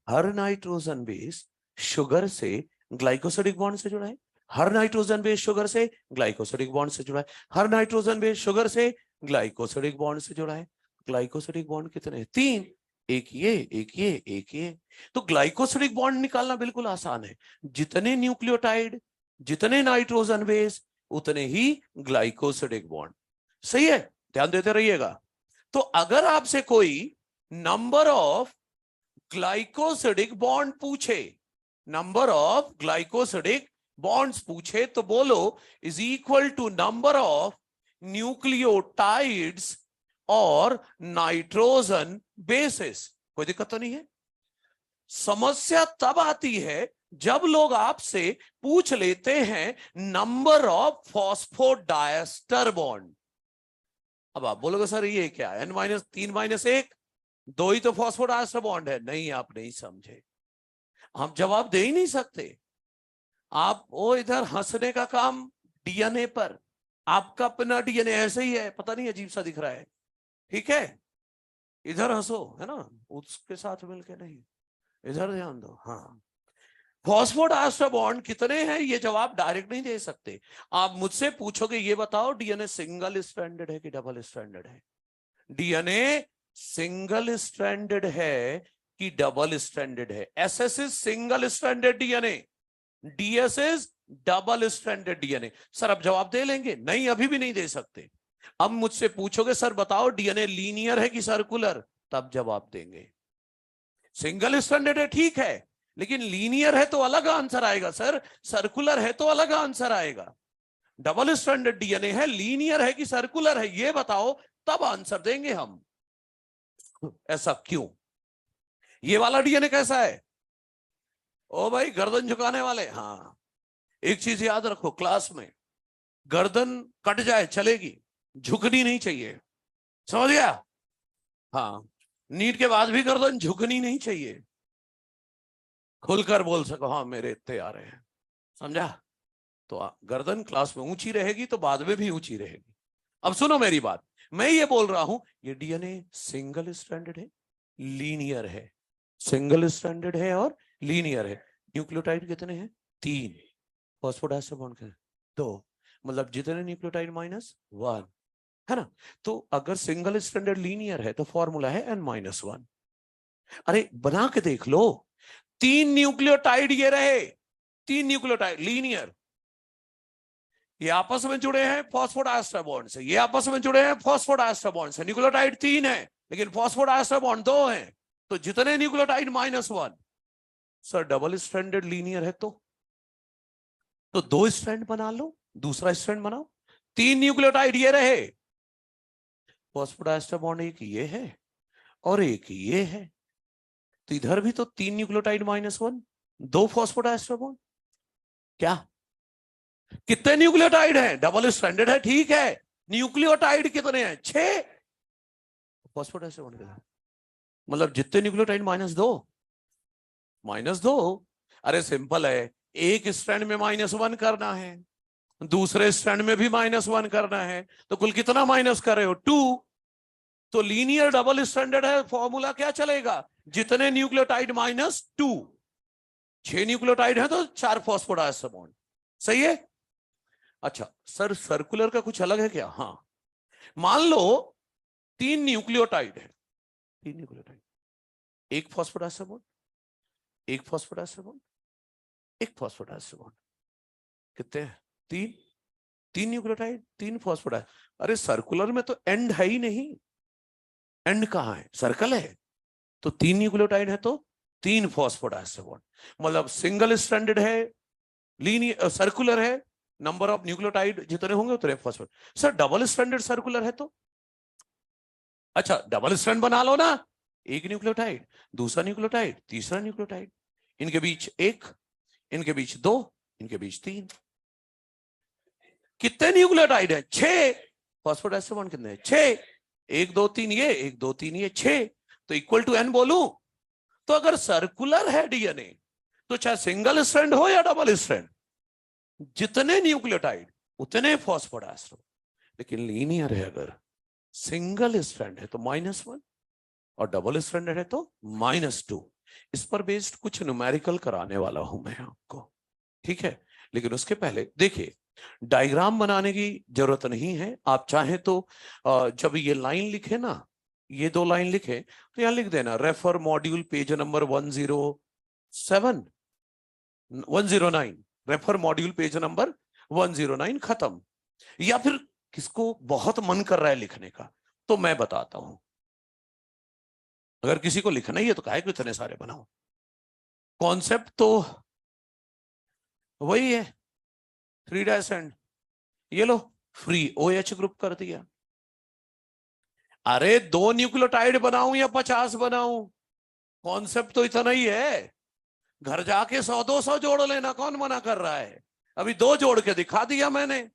हर नाइट्रोजन बेस शुगर से ग्लाइकोसिडिक बॉन्ड से जुड़ा है। हर नाइट्रोजन बेस शुगर से ग्लाइकोसिडिक बॉन्ड से जुड़ा है। हर नाइट्रोजन बेस शुगर से ग्लाइकोसिडिक बॉन्ड से जुड़ा है। ग्लाइकोसिडिक बॉन्ड कितने हैं? 3। एक ये, एक ये, एक ये। तो ग्लाइकोसिडिक बॉन्ड निकालना बिल्कुल आसान है। जितने न्यूक्लियोटाइड, जितने नाइट्रोजन बेस, उतने ही ग्लाइकोसिडिक बॉन्ड। सही है? ध्यान देते रहिएगा। तो अगर आपसे कोई नंबर ऑफ ग्लाइकोसिडिक बॉन्ड पूछे, नंबर ऑफ ग्लाइकोसिडिक बॉन्ड्स पूछे, तो बोलो is equal to number of nucleotides और नाइट्रोजन बेसिस। कोई दिक्कत तो नहीं है? समस्या तब आती है जब लोग आपसे पूछ लेते हैं नंबर ऑफ फॉस्फोडाइस्टर बॉन्ड। अब आप बोलोगे सर ये क्या है? n-3-1 दो ही तो फॉस्फोडाइस्टर बॉन्ड है। नहीं, आप नहीं समझे। हम जवाब दे ही नहीं सकते। आप वो इधर हंसने का काम डीएनए पर, आपका अपना डीएनए ऐसे ही है, पता नहीं अजीब सा दिख रहा है। ठीक है, इधर हंसो, है ना, उसके साथ मिलके नहीं, इधर ध्यान दो। हाँ, फॉस्फोडाइस्टर बॉन्ड कितने हैं ये जवाब डायरेक्ट नहीं दे सकते। आप मुझसे पूछोगे ये बताओ डीएनए सिंगल स्ट्रैंडेड है कि डबल स्ट्रैंडेड है? डीएनए सिंगल स्ट्रैंडेड है कि डबल स्ट्रैंडेड है? SS is single stranded DNA, DS is double stranded DNA. Sir अब जवाब दे लेंगे? नहीं, अभी भी नहीं दे सकते। अब मुझसे पूछोगे सर बताओ डीएनए लीनियर है कि सर्कुलर, तब जवाब देंगे। सिंगल स्ट्रैंडेड है ठीक है, लेकिन लीनियर है तो अलग आंसर आएगा सर, सर्कुलर है तो अलग आंसर आएगा। डबल स्ट्रैंडेड डीएनए है, लीनियर है कि सर्कुलर है, ये बताओ, तब आंसर देंगे हम। ऐसा क्यों? ये वाला डीएनए कैसा है? ओ भाई, गर्दन झुकाने वाले। हाँ, एक चीज याद रखो, क्लास में गर्दन कट जाए चलेगी, झुकनी नहीं चाहिए, समझ गया? हाँ, नीट के बाद भी गर्दन झुकनी नहीं चाहिए, खुलकर बोल सको हाँ मेरे इतने आ रहे हैं, समझा? तो गर्दन क्लास में ऊंची रहेगी तो बाद में भी ऊंची रहेगी। अब सुनो मेरी बात, मैं ये बोल रहा हूं ये डीएनए सिंगल स्ट्रैंडेड है, लीनियर है, सिंगल स्ट्रैंडेड है और लीनियर है। न्यूक्लियोटाइड कितने हैं? 3। फॉस्फोडाइस्टर बॉन्ड के 2, मतलब जितने न्यूक्लियोटाइड -1 है ना। तो अगर सिंगल स्ट्रैंडेड लीनियर है तो फॉर्मूला है n-1। अरे बना के देख लो, 3 न्यूक्लियोटाइड ये रहे, 3 न्यूक्लियोटाइड लीनियर, ये आपस में जुड़े हैं फॉस्फोडाइस्टर बॉन्ड से, ये आपस में जुड़े हैं फॉस्फोडाइस्टर बॉन्ड से। न्यूक्लियोटाइड 3 है लेकिन फॉस्फोडाइस्टर बॉन्ड 2 हैं, तो जितने nucleotide -1। Sir double stranded linear है तो 2 स्ट्रैंड बना लो, दूसरा स्ट्रैंड बनाओ। 3 न्यूक्लियोटाइड ये रहे, फॉस्फोडाइस्टर बॉन्ड एक ये है और एक ये है, तो इधर भी तो 3 न्यूक्लियोटाइड -1, 2 फॉस्फोडाइस्टर बॉन्ड। क्या कितने न्यूक्लियोटाइड हैं? डबल स्ट्रैंडेड है, ठीक है, न्यूक्लियोटाइड कितने हैं? 6। फॉस्फोडाइस्टर बॉन्ड कितना? मतलब जितने न्यूक्लियोटाइड -2। अरे सिंपल है, एक स्ट्रैंड में -1 करना है, दूसरे स्ट्रैंड में भी -1 करना है, तो कुल कितना माइनस कर रहे हो? 2। तो लीनियर डबल स्ट्रैंडेड है, फॉर्मूला क्या चलेगा? जितने न्यूक्लियोटाइड -2, 6 न्यूक्लियोटाइड है तो 4 फॉस्फोडाइस्टर बॉन्ड, सही है? अच्छा सर, सर्कुलर का कुछ अलग है क्या? हाँ, मान लो 3 न्यूक्लियोटाइड है, 3 न्यूक्लियोटाइड, एक फॉस्फोडाइस्टर बॉन्ड, एक फॉस्फोडाइस्टर बॉन्ड, एक फॉस्फोडाइस्टर बॉन्ड, कितने हैं? 3। 3 न्यूक्लियोटाइड, 3 फॉस्फोडाइस्टर। अरे सर्कुलर में तो एंड है ही नहीं, एंड कहां है? सर्कल है, तो 3 न्यूक्लियोटाइड है तो 3 फॉस्फोडाइस्टर बॉन्ड, मतलब सिंगल स्ट्रैंडेड है, लीनियर सर्कुलर है, नंबर ऑफ न्यूक्लियोटाइड जितने होंगे उतने फॉस्फोड। सर डबल स्ट्रैंडेड सर्कुलर है तो? अच्छा डबल स्ट्रैंड बना लो ना, एक न्यूक्लियोटाइड, दूसरा न्यूक्लियोटाइड, तीसरा न्यूक्लियोटाइड, इनके बीच 1, इनके बीच 2, इनके बीच 3। कितने न्यूक्लियोटाइड है? 6। फॉस्फोडाइस्टर बॉन्ड कितने हैं? 6। 1 2 3 ये, 1 2 3 ये, 6, तो इक्वल टू n बोलूं? तो अगर सर्कुलर है डीएनए तो चाहे सिंगल स्ट्रैंड हो या डबल स्ट्रैंड, जितने न्यूक्लियोटाइड उतने फॉस्फोडाइस्टर। लेकिन लीनियर है, अगर सिंगल स्ट्रैंड है तो -1 और डबल स्ट्रैंडेड है तो -2। इस पर बेस्ड कुछ न्यूमेरिकल कराने वाला हूं मैं आपको, ठीक है? लेकिन उसके पहले देखिए, डायग्राम बनाने की जरूरत नहीं है, आप चाहें तो जब ये लाइन लिखे ना, ये 2 लाइन लिखे तो यहां लिख देना refer module page number 107 109, refer module page number 109, खत्म। या फिर किसको बहुत मन कर रहा है लिखने का तो मैं बताता हूं, अगर किसी को लिखना ही है तो काहे को इतने सारे बनाओ, कॉन्सेप्ट तो वही है, 3' एंड ये लो फ्री OH ग्रुप कर दिया। अरे 2 न्यूक्लियोटाइड बनाऊं या 50 बनाऊं, कॉन्सेप्ट तो इतना ही है, घर जाके 100-200 जोड़ लेना, कौन मना कर रहा है? अभी 2 जोड़ के दिखा दिया मैंने,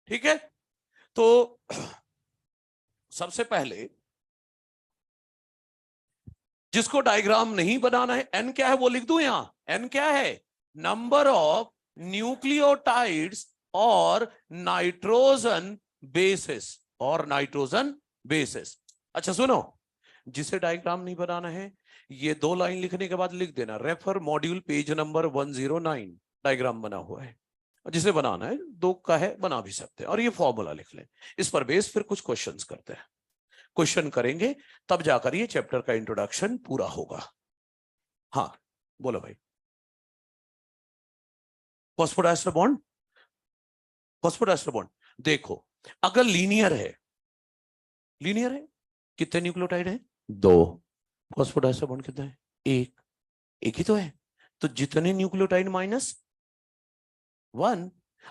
ठीक है? तो सबसे पहले जिसको डायग्राम नहीं बनाना है, n क्या है वो लिख दूं यहां, n क्या है? नंबर ऑफ न्यूक्लियोटाइड्स और नाइट्रोजन बेसिस, और नाइट्रोजन बेसिस। अच्छा सुनो, जिसे डायग्राम नहीं बनाना है ये 2 लाइन लिखने के बाद लिख देना refer module page number 109, diagram बना हुआ है। जिसे बनाना है 2 का है बना भी सकते हैं, और ये फॉर्मूला लिख लें, इस पर बेस फिर कुछ क्वेश्चंस करते हैं, क्वेश्चन करेंगे तब जाकर ये चैप्टर का इंट्रोडक्शन पूरा होगा। हाँ बोलो भाई। फॉस्फोडाइस्टर बॉन्ड, फॉस्फोडाइस्टर बॉन्ड देखो, अगर लीनियर है, लीनियर है, कितने न्यूक्लियोटाइड है? 2। फॉस्फोडाइस्टर बॉन्ड कितना है? 1, एक ही तो है, तो जितने न्यूक्लियोटाइड -1,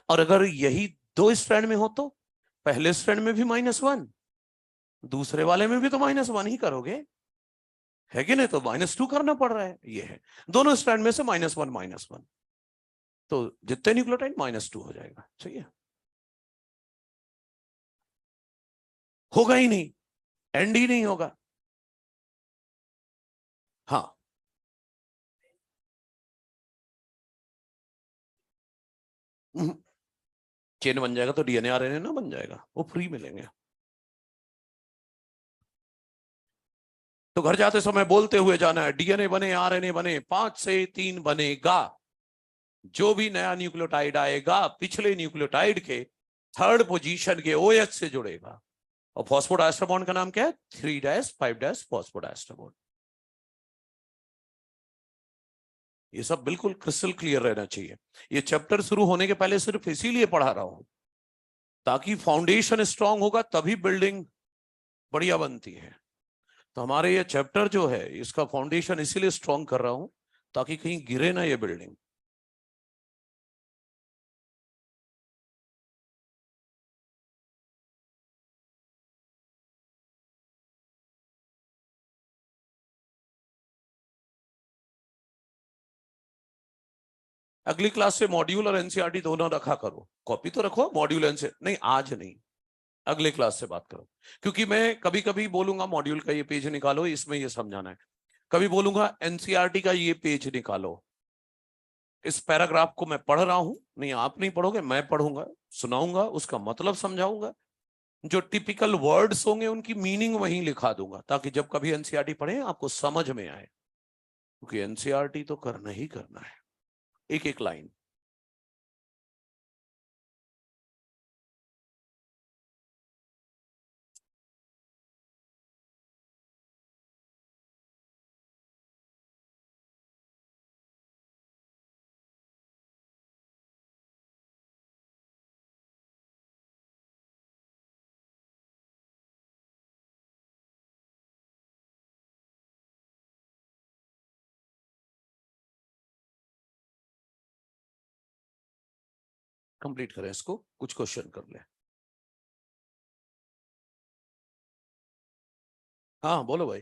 और अगर यही दो स्ट्रैंड में हो तो पहले स्ट्रैंड में भी -1, दूसरे वाले में भी तो -1 ही करोगे, है कि नहीं? तो -2 करना पड़ रहा है, ये है दोनों स्ट्रैंड में से -1, तो जितने न्यूक्लियोटाइड -2 हो जाएगा। सही है, होगा ही नहीं, एंड ही नहीं होगा। हाँ, चेन बन जाएगा तो डीएनए आरएनए ना बन जाएगा, वो फ्री मिलेंगे। तो घर जाते समय बोलते हुए जाना है, डीएनए बने आरएनए बने 5 से 3 बनेगा। जो भी नया न्यूक्लियोटाइड आएगा पिछले न्यूक्लियोटाइड के थर्ड पोजीशन के ओएच से जुड़ेगा। और फॉस्फोडाइस्टर बॉन्ड का नाम क्या है? 3' 5' फॉस्फोडाइस्टर बॉन्ड। ये सब बिल्कुल क्रिस्टल क्लियर रहना चाहिए। ये चैप्टर शुरू होने के पहले सिर्फ इसीलिए पढ़ा रहा हूं ताकि फाउंडेशन स्ट्रांग होगा तभी बिल्डिंग बढ़िया बनती है। तो हमारे ये चैप्टर जो है इसका फाउंडेशन इसीलिए स्ट्रांग कर रहा हूं ताकि कहीं गिरे ना ये बिल्डिंग। अगली क्लास से मॉड्यूल और एनसीईआरटी दोनों रखा करो, कॉपी तो रखो, मॉड्यूल एनसीईआरटी नहीं, आज नहीं, अगले क्लास से बात करो। क्योंकि मैं कभी कभी बोलूंगा मॉड्यूल का ये पेज निकालो, इसमें ये समझाना है, कभी बोलूंगा एनसीईआरटी का ये पेज निकालो। इस पैराग्राफ को मैं पढ़ रहा हूं, नहीं आप नहीं पढ़ोगे, मैं पढ़ूंगा, सुनाऊंगा, उसका मतलब समझाऊंगा, जो टिपिकल वर्ड्स होंगे उनकी मीनिंग वहीं लिखा दूंगा ताकि जब कभी एनसीईआरटी पढ़े आपको समझ में आए। क्योंकि एनसीईआरटी तो करना ही करना है, एक एक लाइन। कंप्लीट करें इसको, कुछ क्वेश्चन कर ले। हाँ बोलो भाई।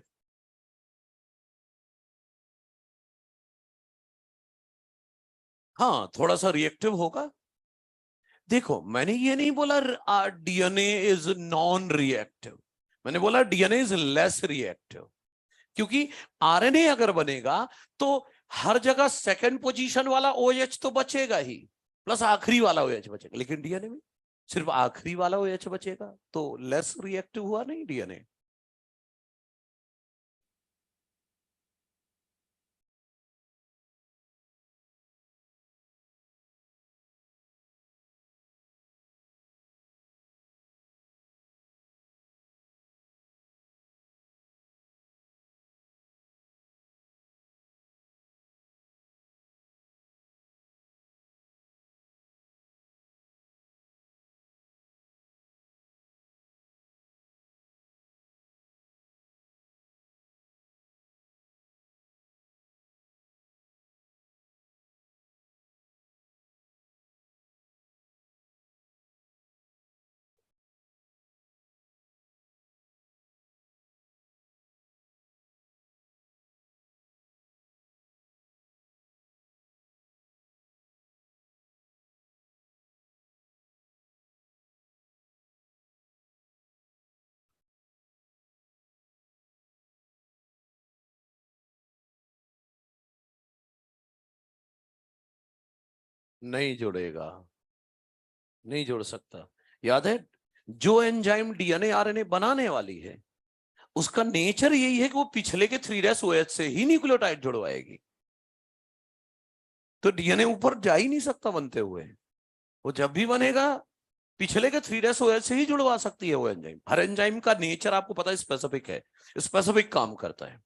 हाँ थोड़ा सा रिएक्टिव होगा। देखो मैंने ये नहीं बोला डीएनए इज नॉन रिएक्टिव, मैंने बोला डीएनए इज लेस रिएक्टिव। क्योंकि आरएनए अगर बनेगा तो हर जगह सेकंड पोजीशन वाला ओएच तो बचेगा ही, प्लस आखिरी वाला ओएच बचेगा, लेकिन डीएनए में सिर्फ आखिरी वाला ओएच बचेगा, तो लेस रिएक्टिव हुआ नहीं डीएनए। नहीं जुड़ेगा, नहीं जुड़ सकता। याद है, जो एंजाइम डीएनए आरएनए बनाने वाली है उसका नेचर यही है कि वो पिछले के 3' से ही न्यूक्लियोटाइड जुड़वाएगी। तो डीएनए ऊपर जा ही नहीं सकता बनते हुए, वो जब भी बनेगा पिछले के 3' से ही जुड़वा सकती है वो एंजाइम। हर एंजाइम का नेचर आपको पता है, स्पेसिफिक है, स्पेसिफिक काम करता है।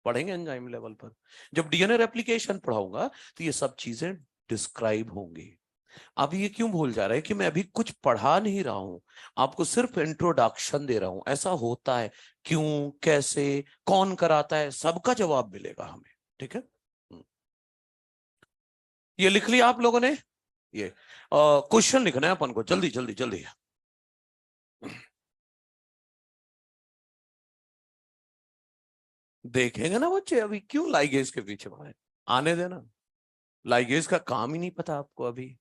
पढ़ेंगे एंजाइम लेवल पर, जब डीएनए रेप्लिकेशन पढ़ाऊंगा तो ये सब चीजें डिस्क्राइब होंगी। अब ये क्यों भूल जा रहा है कि मैं अभी कुछ पढ़ा नहीं रहा हूं, आपको सिर्फ इंट्रोडक्शन दे रहा हूं। ऐसा होता है, क्यों, कैसे, कौन कराता है, सबका जवाब मिलेगा हमें। ठीक है, ये लिख लिया आप लोगों ने? ये क्वेश्चन लिखना है अपन को, जल्दी जल्दी जल्दी। देखेंगे ना बच्चे, अभी क्यों लाइगेज के पीछे भागे, आने देना। लाइगेज का काम ही नहीं पता आपको अभी।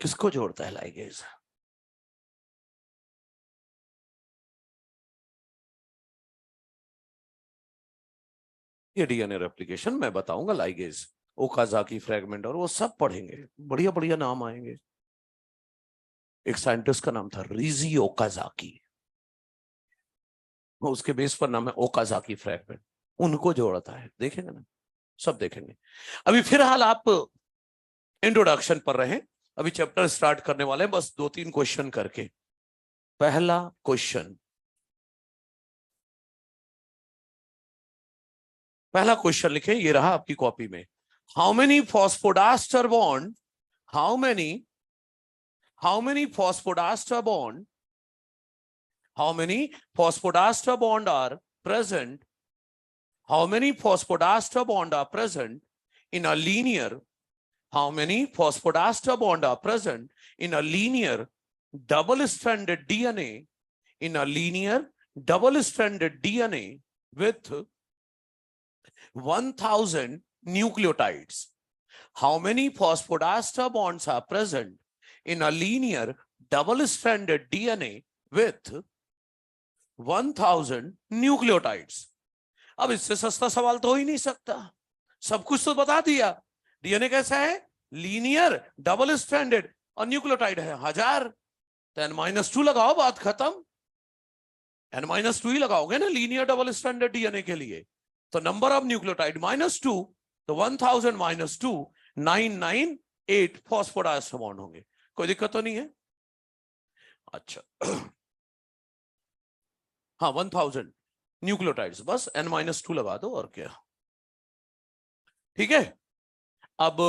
किसको जोड़ता है लाइगेज? ये डीएनए रेप्लिकेशन मैं बताऊंगा, लाइगेज, ओकाजाकी फ्रैगमेंट और वो सब पढ़ेंगे, बढ़िया बढ़िया नाम आएंगे। एक साइंटिस्ट का नाम था रिजी ओकाजाकी, उसके बेस पर नाम है ओकाजाकी फ्रैगमेंट, उनको जोड़ता है, देखेंगे ना, सब देखेंगे। अभी फिलहाल आप इंट्रोडक्शन पर रहे, अभी चैप्टर स्टार्ट करने वाले हैं, बस 2-3 क्वेश्चन करके। पहला क्वेश्चन, पहला क्वेश्चन लिखें, ये रहा आपकी कॉपी में। How many phosphodiester bond, how many phosphodiester bond, how many phosphodiester bond are present, how many phosphodiester bond are present in a linear, how many phosphodiester bond are present in a linear double-stranded DNA, in a linear double-stranded DNA with 1000 nucleotides. How many phosphodiester bonds are present in a linear double-stranded DNA with 1000 nucleotides? अब इससे सस्ता सवाल तो हो ही नहीं सकता, सब कुछ तो बता दिया। डीएनए कैसा है? लीनियर डबल स्ट्रैंडेड और न्यूक्लियोटाइड है 1000, तो n-2 लगाओ, बात खत्म। n-2 ही लगाओगे ना लीनियर डबल स्ट्रैंडेड डीएनए के लिए, तो नंबर ऑफ न्यूक्लियोटाइड -2, तो 1000 - 2 998 फॉस्फोडाइस्टर बॉन्ड होंगे। कोई दिक्कत तो नहीं है? अच्छा हाँ 1000 न्यूक्लियोटाइड्स, बस n-2 लगा दो और क्या, ठीक है। अब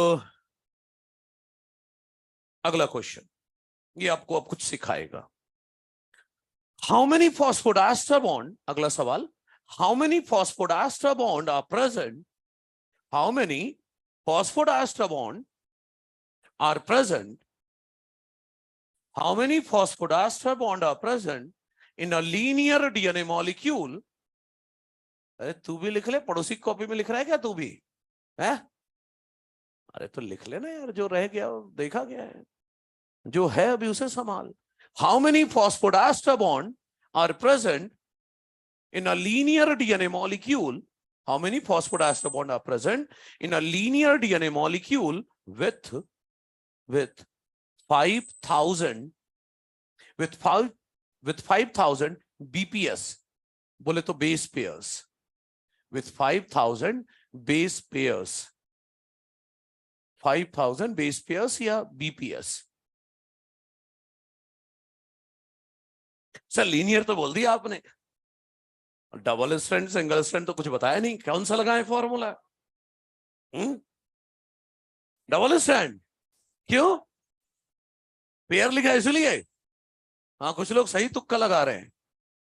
अगला क्वेश्चन, ये आपको अब कुछ सिखाएगा। हाउ मेनी फॉस्फोडाइस्टर बॉन्ड, अगला सवाल, how many phosphodiester bond are present, how many phosphodiester bond are present, how many phosphodiester bond are present in a linear DNA molecule? अरे तू भी लिख ले, पड़ोसी कॉपी में लिख रहा है क्या तू भी है? अरे तो लिख लेना यार, जो रह गया देखा गया है, जो है अभी उसे संभाल। How many phosphodiester bond are present in a linear DNA molecule? How many phosphodiester bond are present in a linear DNA molecule with 5000 BPS, बोले तो base pairs, with 5000 base pairs, 5000 base pairs या BPS। Sir linear तो बोल दिया आपने, double strand single strand तो कुछ बताया नहीं, कौन सा लगाए फॉर्मूला? डबल स्ट्रैंड क्यों? पेयर लिखा इसलिए? हाँ कुछ लोग सही तुक्का लगा रहे हैं,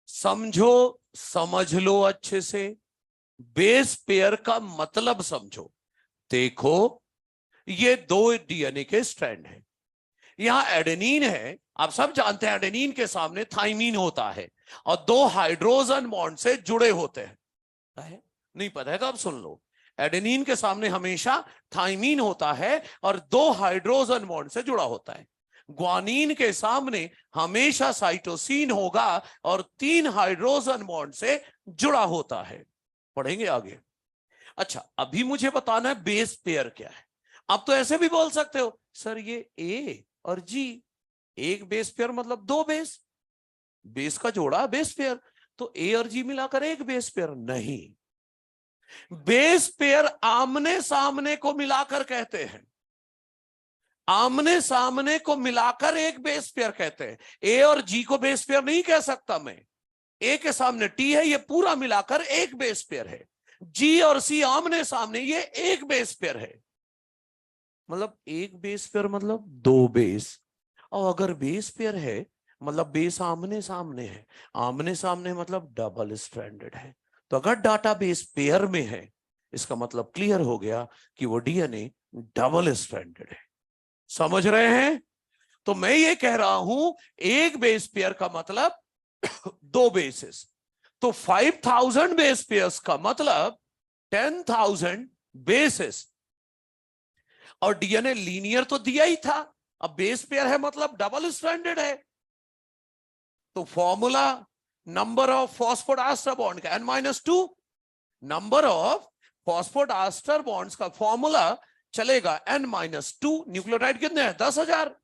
समझो, समझ लो अच्छे से, बेस पेयर का मतलब समझो। देखो ये 2 डीएनए के स्ट्रैंड हैं, यहां एडेनिन है, आप सब जानते हैं एडेनिन के सामने थाइमीन होता है और 2 हाइड्रोजन बॉन्ड से जुड़े होते हैं। नहीं पता है तो आप सुन लो, एडेनिन के सामने हमेशा थाइमीन होता है और 2 हाइड्रोजन बॉन्ड से जुड़ा होता है। ग्वानिन के सामने हमेशा साइटोसिन होगा और 3 हाइड्रोजन बॉन्ड से जुड़ा होता है। पढ़ेंगे आगे। अच्छा अभी मुझे बताना है बेस पेयर क्या है। आप तो ऐसे भी बोल सकते हो सर ये ए और जी, एक बेस पेयर मतलब 2 बेस, बेस का जोड़ा बेस पेयर, तो ए और जी मिलाकर एक बेस पेयर नहीं, बेस पेयर आमने सामने को मिलाकर कहते हैं, आमने सामने को मिलाकर एक बेस पेयर कहते हैं। ए और जी को बेस पेयर नहीं कह सकता मैं, ए के सामने टी है, ये पूरा मिलाकर एक बेस पेयर है। जी और सी आमने सामने, ये एक बेस पेयर है, मतलब एक बेस पेयर मतलब 2 बेस। और अगर बेस पेयर है मतलब बेस आमने सामने है, आमने सामने मतलब डबल स्ट्रैंडेड है। तो अगर डाटा बेस पेयर में है इसका मतलब क्लियर हो गया कि वो डीएनए डबल स्ट्रैंडेड है। समझ रहे हैं? तो मैं ये कह रहा हूं एक बेस पेयर का मतलब दो बेसिस, तो 5000 बेस पेयर्स का मतलब 10,000 बेसिस। और डीएनए लीनियर तो दिया ही था, अब बेस पेयर है मतलब डबल स्ट्रैंडेड है। तो फॉर्मूला नंबर ऑफ फॉस्फोडास्टर बॉन्ड का n-2, नंबर ऑफ फॉस्फोडास्टर बॉन्ड्स का फॉर्मूला चलेगा n-2। न्यूक्लियोटाइड कितने हैं? 10,000,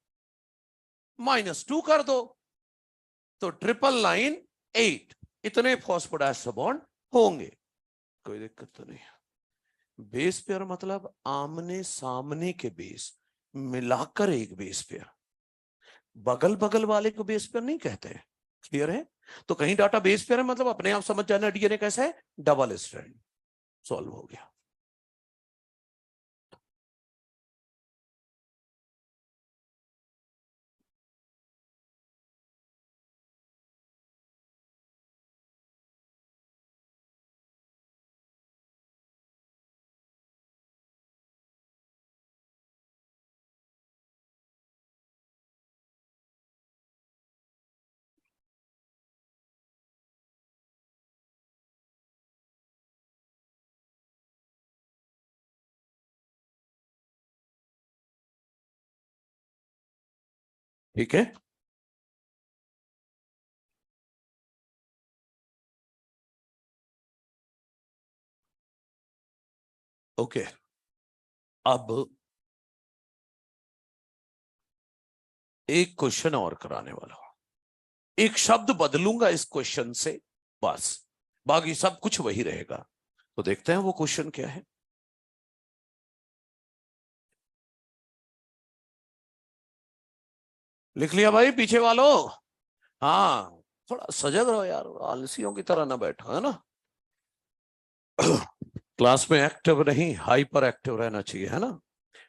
-2 कर दो तो 999 इतने फॉस्फोडास्टर बॉन्ड होंगे। कोई दिक्कत तो नहीं। बेस पेयर मतलब आमने सामने के बेस मिलाकर एक बेस पेयर, बगल बगल वाले को बेस पेयर नहीं कहते हैं। क्लियर है? तो कहीं डाटा बेस पेयर है मतलब अपने आप समझ जाना डीएनए कैसा है, डबल स्ट्रैंड। सॉल्व हो गया। ठीक है, ओके। अब एक क्वेश्चन और कराने वाला हूं, एक शब्द बदलूंगा इस क्वेश्चन से, बस बाकी सब कुछ वही रहेगा। तो देखते हैं वो क्वेश्चन क्या है। लिख लिया भाई पीछे वालों? हाँ, थोड़ा सजग रहो यार, आलसियों की तरह ना बैठो, है ना। क्लास में एक्टिव नहीं, हाइपर एक्टिव रहना चाहिए, है ना।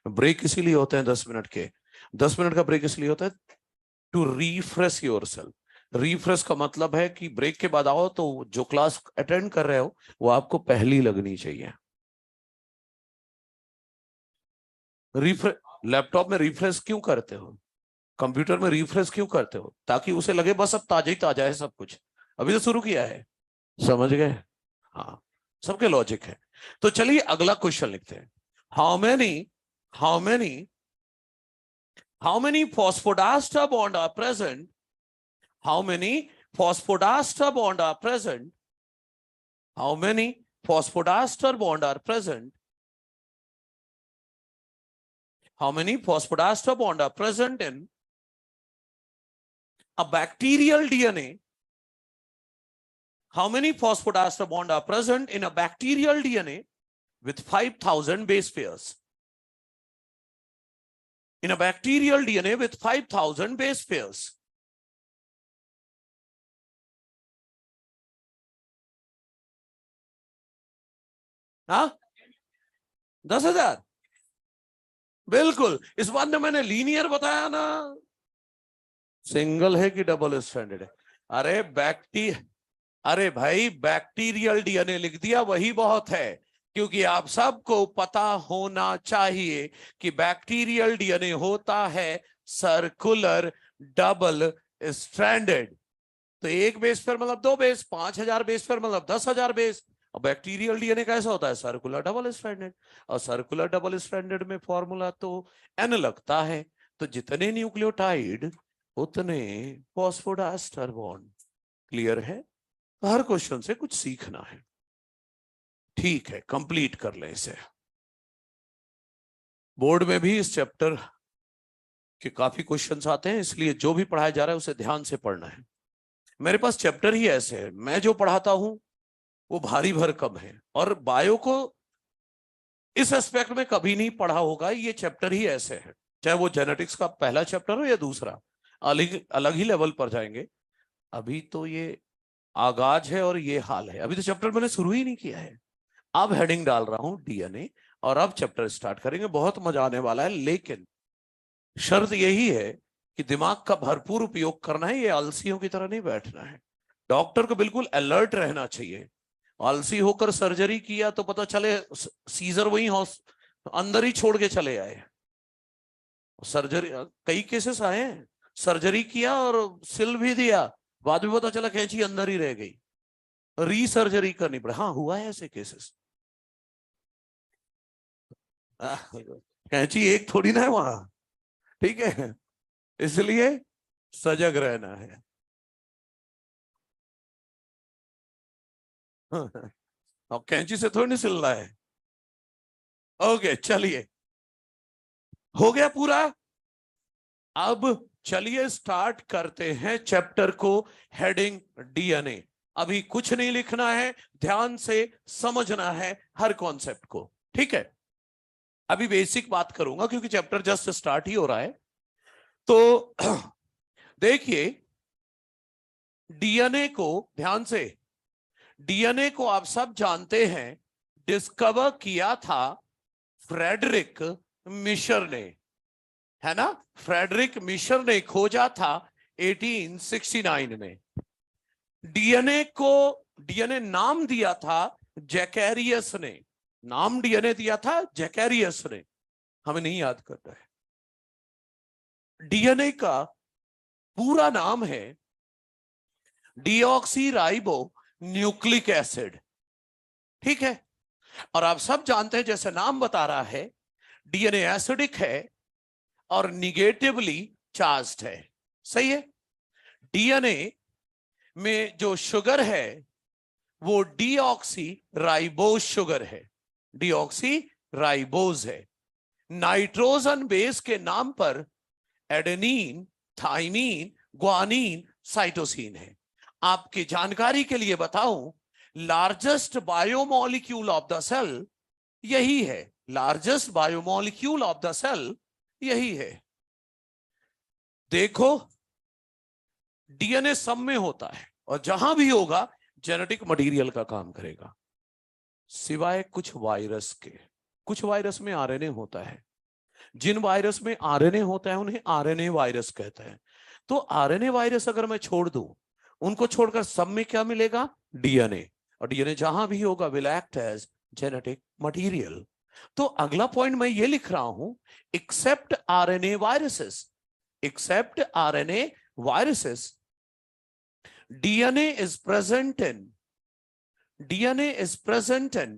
ब्रेक इसीलिए होते हैं 10 मिनट के। 10 मिनट का ब्रेक इसलिए होता है to refresh yourself. Refresh का मतलब है कि ब्रेक के बाद आओ तो जो क्लास अटेंड कर रहे हो वो आपको पहली लगनी चाहिए। रिफ्रेश, लैपटॉप में रिफ्रेश क्यों करते हो, कंप्यूटर में रिफ्रेश क्यों करते हो? ताकि उसे लगे बस अब ताजा ही ताजा है सब कुछ, अभी तो शुरू किया है। समझ गए? हाँ, सबके लॉजिक है। तो चलिए अगला क्वेश्चन लिखते हैं। How many how many how many phosphodiester bond are present how many phosphodiester bond are present how many phosphodiester bond are present how many phosphodiester bond are present in a bacterial DNA? How many phosphodiester bonds are present in a bacterial DNA with 5,000 base pairs? In a bacterial DNA with 5,000 base pairs. हाँ, 10,000। बिल्कुल, इस बात में मैंने linear बताया ना। Single है कि डबल स्ट्रैंडेड है? अरे अरे भाई बैक्टीरियल डीएनए लिख दिया वही बहुत है, क्योंकि आप सबको पता होना चाहिए कि बैक्टीरियल डीएनए होता है सर्कुलर डबल स्ट्रैंडेड। तो एक बेस पर मतलब दो बेस, 5,000 बेस पर मतलब 10,000 बेस। और बैक्टीरियल डीएनए कैसा होता है? Circular double stranded. और सर्कुलर डबल स्ट्रैंडेड में फॉर्मूला तो एन लगता है, तो जितने न्यूक्लियोटाइड उतने फॉस्फोडास्टर बॉन्ड। क्लियर है? हर क्वेश्चन से कुछ सीखना है। ठीक है, कंप्लीट कर लें इसे। बोर्ड में भी इस चैप्टर के काफी क्वेश्चंस आते हैं, इसलिए जो भी पढ़ाया जा रहा है उसे ध्यान से पढ़ना है। मेरे पास चैप्टर ही ऐसे है, मैं जो पढ़ाता हूं वो भारी भरकम है, और बायो को इस एस्पेक्ट में कभी नहीं पढ़ा होगा, ये चैप्टर ही ऐसे है। चाहे वो जेनेटिक्स का पहला चैप्टर हो या दूसरा, अलग अलग ही लेवल पर जाएंगे। अभी तो ये आगाज है और ये हाल है, अभी तो चैप्टर मैंने शुरू ही नहीं किया है। अब हेडिंग डाल रहा हूं डीएनए, और अब चैप्टर स्टार्ट करेंगे, बहुत मजा आने वाला है। लेकिन शर्त यही है कि दिमाग का भरपूर उपयोग करना है, ये आलसियों की तरह नहीं बैठना है। डॉक्टर को बिल्कुल अलर्ट रहना चाहिए, आलसी होकर सर्जरी किया तो पता चले सीजर वही अंदर ही छोड़ के चले आए। सर्जरी, कई केसेस आए हैं, सर्जरी किया और सिल भी दिया, बाद में पता चला कैंची अंदर ही रह गई, रीसर्जरी करनी पड़ी। हाँ, हुआ है ऐसे केसेस। कैंची एक थोड़ी ना है वहां, ठीक है, इसलिए सजग रहना है। अब कैंची से थोड़ी नहीं सिल रहा है। ओके, चलिए, हो गया पूरा। अब चलिए स्टार्ट करते हैं चैप्टर को। Heading DNA. अभी कुछ नहीं लिखना है, ध्यान से समझना है हर कॉन्सेप्ट को, ठीक है। अभी बेसिक बात करूंगा क्योंकि चैप्टर जस्ट स्टार्ट ही हो रहा है। तो देखिए, डीएनए को ध्यान से, डीएनए को आप सब जानते हैं डिस्कवर किया था फ्रेडरिक मिशर ने, है ना। फ्रेडरिक मिशर ने खोजा था 1869 में। डीएनए नाम दिया था जैकेरियस ने, नाम डीएनए दिया था जैकेरियस ने, हमें नहीं याद करना है। डीएनए का पूरा नाम है डीऑक्सीराइबो न्यूक्लिक एसिड, ठीक है। और आप सब जानते हैं, जैसे नाम बता रहा है, डीएनए एसिडिक है और निगेटिवली चार्ज्ड है, सही है। डीएनए में जो शुगर है वो डीऑक्सी राइबोज शुगर है, डीऑक्सी राइबोज है। नाइट्रोजन बेस के नाम पर एडेनिन, थाइमीन, ग्वानिन, साइटोसिन है। आपकी जानकारी के लिए बताऊं, largest biomolecule of the cell यही है, largest biomolecule of the cell यही है। देखो, डीएनए सब में होता है और जहां भी होगा जेनेटिक मटेरियल का काम करेगा, सिवाय कुछ वायरस के। कुछ वायरस में आरएनए होता है, जिन वायरस में आरएनए होता है उन्हें आरएनए वायरस कहते हैं। तो आरएनए वायरस अगर मैं छोड़ दूं, उनको छोड़कर सब में क्या मिलेगा, डीएनए। और डीएनए जहां भी होगा will act as genetic material. तो अगला पॉइंट मैं ये लिख रहा हूं, except RNA viruses, except RNA viruses, DNA is present in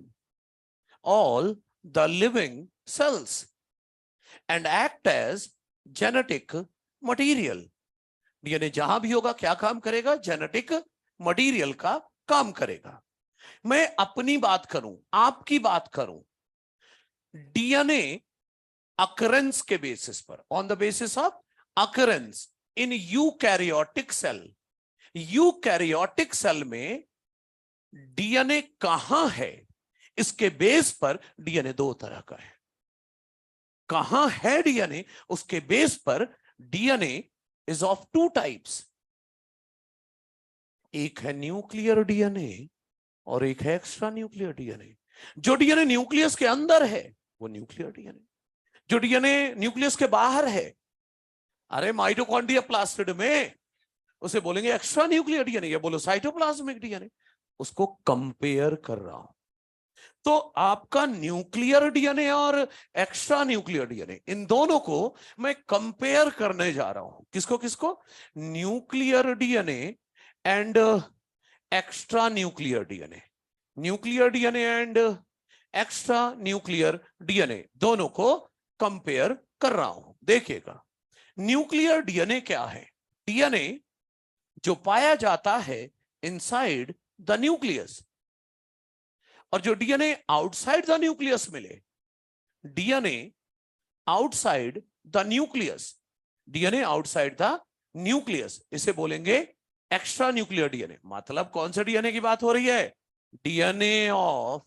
all the living cells and act as genetic material. DNA जहां भी होगा क्या काम करेगा, जेनेटिक मटेरियल का काम करेगा। मैं अपनी बात करूं, आपकी बात करूं, डीएनए अकरेंस के बेसिस पर, on the basis of occurrence in eukaryotic cell, eukaryotic cell में डीएनए कहां है, इसके बेस पर डीएनए दो तरह का है। कहां है डीएनए, उसके बेस पर DNA is of two types, एक है न्यूक्लियर डीएनए और एक है एक्स्ट्रा न्यूक्लियर डीएनए। जो डीएनए न्यूक्लियस के अंदर है वो न्यूक्लियर डीएनए, जो डीएनए न्यूक्लियस के बाहर है, अरे माइटोकॉन्ड्रिया प्लास्टिड में, उसे बोलेंगे एक्स्ट्रा न्यूक्लियर डीएनए, या बोलो साइटोप्लाज्मिक डीएनए। उसको कंपेयर कर रहा हूं। तो आपका न्यूक्लियर डीएनए और एक्स्ट्रा न्यूक्लियर डीएनए, इन दोनों को मैं कंपेयर करने जा रहा हूं। किसको किसको, nuclear DNA and extra nuclear DNA, nuclear DNA and extra nuclear DNA, दोनों को कंपेयर कर रहा हूं। देखिएगा, न्यूक्लियर डीएनए क्या है, डीएनए जो पाया जाता है इनसाइड द न्यूक्लियस, और जो डीएनए आउटसाइड द न्यूक्लियस मिले, DNA outside the nucleus, DNA outside the nucleus, इसे बोलेंगे एक्स्ट्रा न्यूक्लियर डीएनए। मतलब कौन से डीएनए की बात हो रही है, DNA of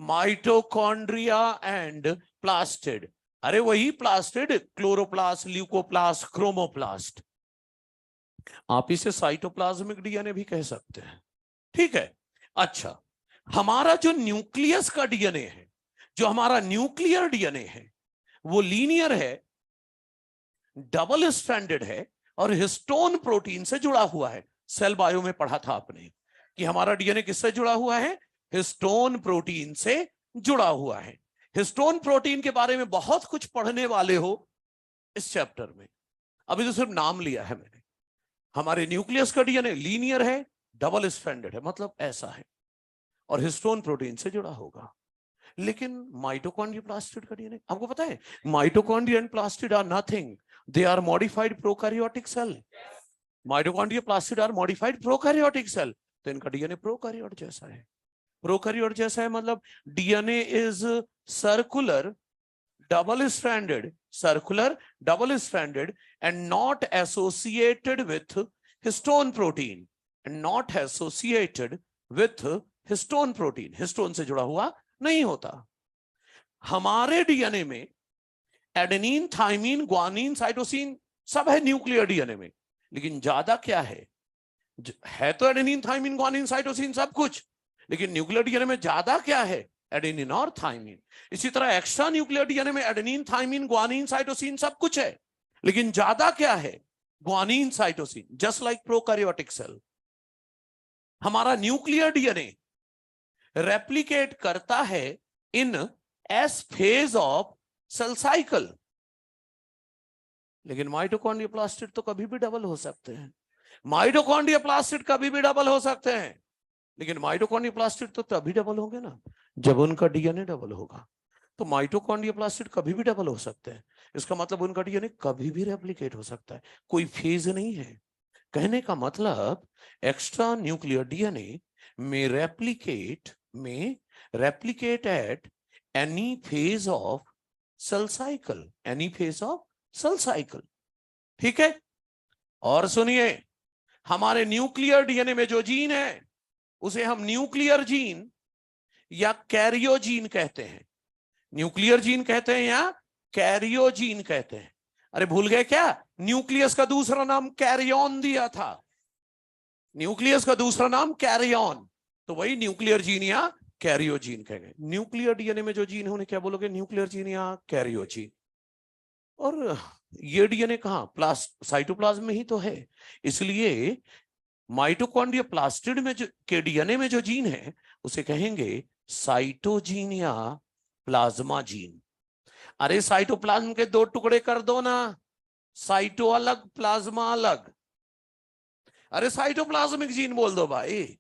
mitochondria and plastid. अरे वही प्लास्टिड, क्लोरोप्लास्ट, ल्यूकोप्लास्ट, क्रोमोप्लास्ट। आप इसे साइटोप्लाज्मिक डीएनए भी कह सकते हैं, ठीक है। अच्छा, हमारा जो न्यूक्लियस का डीएनए है, जो हमारा न्यूक्लियर डीएनए है, वो लीनियर है, डबल स्ट्रैंडेड है और हिस्टोन प्रोटीन से जुड़ा हुआ है। सेल बायो में पढ़ा था आपने कि हमारा डीएनए किससे जुड़ा हुआ है, हिस्टोन प्रोटीन से जुड़ा हुआ है। हिस्टोन प्रोटीन के बारे में बहुत कुछ पढ़ने वाले हो इस चैप्टर में, अभी तो सिर्फ नाम लिया है मैंने। हमारे न्यूक्लियस का डीएनए लीनियर है, डबल स्ट्रैंडेड है, मतलब ऐसा है, और हिस्टोन प्रोटीन से जुड़ा होगा। लेकिन माइटोकॉन्ड्रिया प्लास्टिड का डीएनए आपको पता है, mitochondria and plastid are nothing, they are modified prokaryotic cell. Mitochondria plastid are modified prokaryotic cell, तो इनका डीएनए प्रोकैरियोट जैसा है। प्रोकैरियोट जैसा है मतलब DNA is circular double stranded, circular double stranded and not associated with histone protein, and not associated with histone protein, histone से जुड़ा हुआ नहीं होता। हमारे डीएनए में एडेनिन, थाइमिन, ग्वानिन, साइटोसिन सब है न्यूक्लियर डीएनए में, लेकिन ज्यादा क्या है तो एडेनिन, थाइमिन, ग्वानिन, साइटोसिन सब कुछ, लेकिन न्यूक्लियर डीएनए में ज्यादा क्या है, एडेनिन और थाइमिन। इसी तरह एक्स्ट्रा न्यूक्लियर डीएनए में एडेनिन, थाइमिन, ग्वानिन, साइटोसिन सब कुछ है, लेकिन ज्यादा क्या है, guanine, cytosine, just like prokaryotic cell. हमारा न्यूक्लियर डीएनए रेप्लिकेट करता है in S phase of cell cycle, लेकिन माइटोकॉन्ड्रिया प्लास्टिड तो कभी भी डबल हो सकते हैं। माइटोकॉन्ड्रिया प्लास्टिड कभी भी डबल हो सकते हैं, लेकिन माइटोकॉन्ड्रिया प्लास्टिड तो तभी डबल होंगे ना जब उनका डीएनए डबल होगा। तो माइटोकॉन्ड्रिया प्लास्टिड कभी भी डबल हो सकते हैं, इसका मतलब उनका डीएनए कभी भी रेप्लिकेट हो सकता है, कोई फेज नहीं है। कहने का मतलब एक्स्ट्रा न्यूक्लियर डीएनए में replicate at any phase of cell cycle, any phase of cell cycle. ठीक है, और सुनिए, हमारे न्यूक्लियर डीएनए में जो जीन है उसे हम न्यूक्लियर जीन या कैरियोजीन कहते हैं। न्यूक्लियर जीन कहते हैं या कैरियोजीन कहते हैं। अरे भूल गए क्या, न्यूक्लियस का दूसरा नाम कैरियन दिया था, न्यूक्लियस का दूसरा नाम कैरियन, तो वही न्यूक्लियर जीन या कैरियोजीन कहेंगे। न्यूक्लियर डीएनए में जो जीन है उन्हें क्या बोलोगे, न्यूक्लियर जीन या कैरियोजीन। और ये डीएनए कहां, साइटोप्लाज्म में ही तो है, इसलिए माइटोकॉन्ड्रिया प्लास्टिड में जो के डीएनए में जो जीन है उसे कहेंगे साइटोजीन या प्लाज्मा जीन। अरे साइटोप्लाज्म के दो टुकड़े कर दो ना, साइटो अलग, प्लाज्मा अलग। अरे साइटोप्लाज्मिक जीन बोल दो भाई,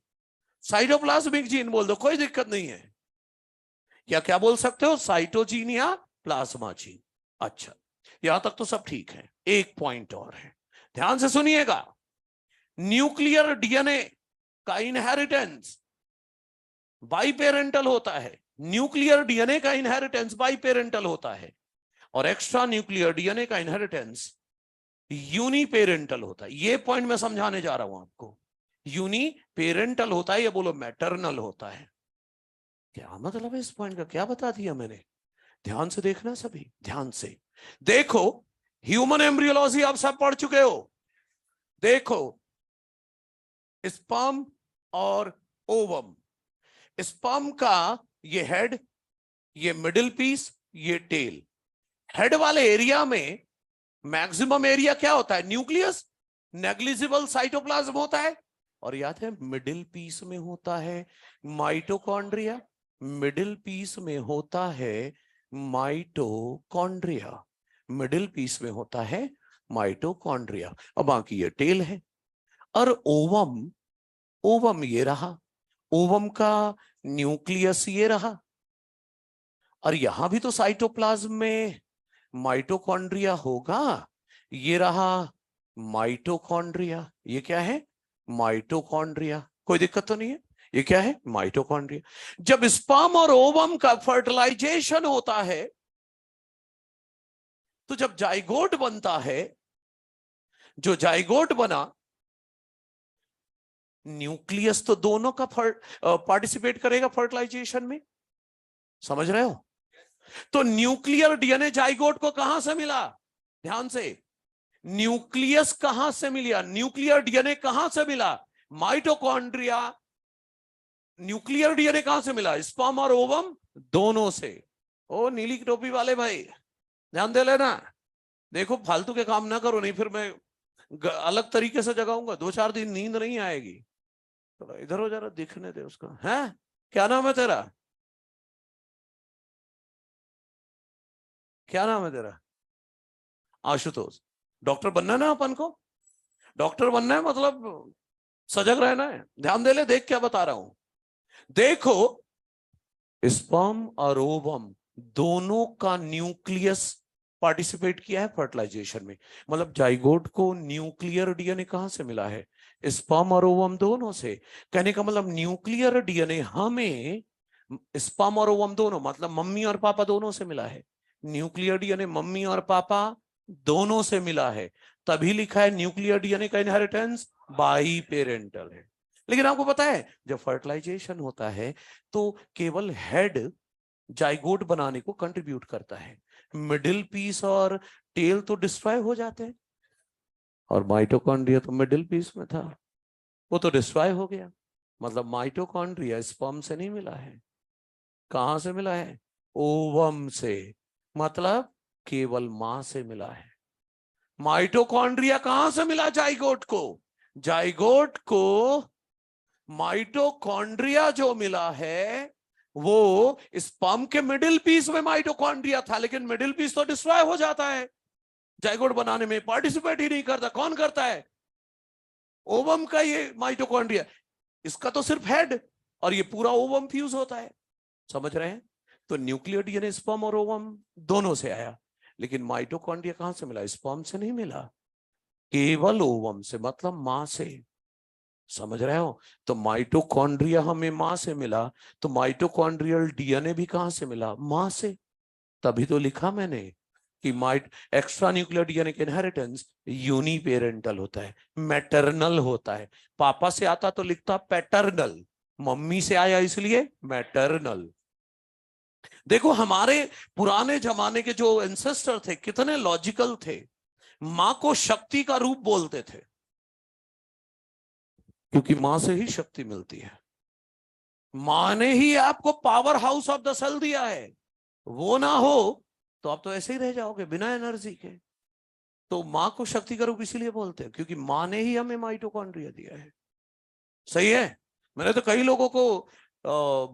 साइटोप्लाज्मिक जीन बोल दो, कोई दिक्कत नहीं है। या क्या बोल सकते हो, साइटोजीन या प्लाज्मा जीन। अच्छा, यहां तक तो सब ठीक है। एक पॉइंट और है, ध्यान से सुनिएगा। न्यूक्लियर डीएनए का इनहेरिटेंस बाइपेरेंटल होता है, न्यूक्लियर डीएनए का इनहेरिटेंस बाइपेरेंटल होता है, और एक्स्ट्रा न्यूक्लियर डीएनए का इनहेरिटेंस यूनिपेरेंटल होता है। ये पॉइंट मैं समझाने जा रहा हूं आपको, यूनिपेरेंटल होता है या बोलो मैटरनल होता है। क्या मतलब है इस पॉइंट का, क्या बता दिया मैंने, ध्यान से देखना सभी, ध्यान से देखो। ह्यूमन एम्ब्रियोलॉजी आप सब पढ़ चुके हो। देखो, स्पर्म और ओवम, स्पर्म का ये हेड, ये मिडिल पीस, ये टेल। हेड वाले एरिया में मैक्सिमम एरिया क्या होता है, न्यूक्लियस, नेग्लिजिबल साइटोप्लाज्म होता है, और याद है मिडिल पीस में होता है माइटोकॉन्ड्रिया, मिडिल पीस में होता है माइटोकॉन्ड्रिया, मिडिल पीस में होता है माइटोकॉन्ड्रिया, और बाकी ये टेल है। और ओवम, ओवम ये रहा, ओवम का न्यूक्लियस ये रहा, और यहां भी तो साइटोप्लाज्म में माइटोकॉन्ड्रिया होगा, ये रहा माइटोकॉन्ड्रिया, ये क्या है, माइटोकॉन्ड्रिया, कोई दिक्कत तो नहीं है, ये क्या है, माइटोकॉन्ड्रिया। जब स्पर्म और ओवम का फर्टिलाइजेशन होता है, तो जब जाइगोट बनता है, जो जाइगोट बना, न्यूक्लियस तो दोनों का पार्टिसिपेट करेगा फर्टिलाइजेशन में, समझ रहे हो। तो न्यूक्लियर डीएनए जाइगोट को कहां से मिला, ध्यान से, न्यूक्लियस कहां से मिला, न्यूक्लियर डीएनए कहां से मिला, माइटोकॉन्ड्रिया। न्यूक्लियर डीएनए कहां से मिला, स्पर्म और ओवम दोनों से। ओ नीली टोपी वाले भाई ध्यान दे लेना, देखो फालतू के काम ना करो, नहीं फिर मैं अलग तरीके से जगाऊंगा, 2-4 दिन नींद नहीं आएगी। तो इधर हो जरा, दिखने दे उसका है। क्या नाम है तेरा? क्या नाम है तेरा? आशुतोष। डॉक्टर बनना है ना अपन को? डॉक्टर बनना है मतलब सजग रहना है। ध्यान दे ले, देख क्या बता रहा हूं। देखो, स्पर्म और ओवम दोनों का न्यूक्लियस पार्टिसिपेट किया है फर्टिलाइजेशन में। मतलब जाइगोट को न्यूक्लियर डीएनए कहां से मिला है? स्पर्म और ओवम दोनों से। कहने का मतलब न्यूक्लियर डीएनए हमें स्पर्म और ओवम दोनों मतलब मम्मी और पापा दोनों से मिला है। न्यूक्लियर डीएनए मम्मी और पापा दोनों से मिला है। तभी लिखा है न्यूक्लियर डीएनए का इनहेरिटेंस बाई पेरेंटल है। लेकिन आपको पता है जब फर्टिलाइजेशन होता है तो केवल हेड जाइगोट बनाने को कंट्रीब्यूट करता है, मिडिल पीस और टेल तो डिस्ट्रॉय हो जाते हैं। और माइटोकॉन्ड्रिया तो मिडिल पीस में था, वो तो डिस्ट्रॉय हो गया। मतलब माइटोकॉन्ड्रिया स्पर्म से नहीं मिला है। कहां से मिला है? ओवम से। मतलब केवल मां से मिला है। माइटोकॉन्ड्रिया कहां से मिला जाइगोट को? जाइगोट को माइटोकॉन्ड्रिया जो मिला है वो स्पर्म के मिडिल पीस में माइटोकॉन्ड्रिया था, लेकिन मिडिल पीस तो डिस्ट्रॉय हो जाता है, जाइगोट बनाने में पार्टिसिपेट ही नहीं करता। कौन करता है? ओवम का ये माइटोकॉन्ड्रिया। इसका तो सिर्फ हेड और ये पूरा ओवम फ्यूज होता है। समझ रहे हैं? तो न्यूक्लियर डीएनए स्पर्म और ओवम दोनों से आया, लेकिन माइटोकॉन्ड्रिया कहां से मिला? स्पर्म से नहीं मिला, केवल ओवम से, मतलब मां से। समझ रहे हो? तो माइटोकॉन्ड्रिया हमें मां से मिला, तो माइटोकॉन्ड्रियल डीएनए भी कहां से मिला? मां से। तभी तो लिखा मैंने कि माइट एक्स्ट्रा न्यूक्लियर डीएनए का इनहेरिटेंस यूनिपेरेंटल होता है, मैटरनल होता है। पापा से आता तो लिखता पैटर्नल, मम्मी से आया इसलिए मैटरनल। देखो हमारे पुराने जमाने के जो एंसेस्टर थे कितने लॉजिकल थे। मां को शक्ति का रूप बोलते थे, क्योंकि मां से ही शक्ति मिलती है। मां ने ही आपको powerhouse of the cell दिया है। वो ना हो तो आप तो ऐसे ही रह जाओगे बिना एनर्जी के। तो मां को शक्ति का रूप इसीलिए बोलते हैं क्योंकि मां ने ही हमें माइटोकॉन्ड्रिया दिया है। सही है? मैंने तो कई लोगों को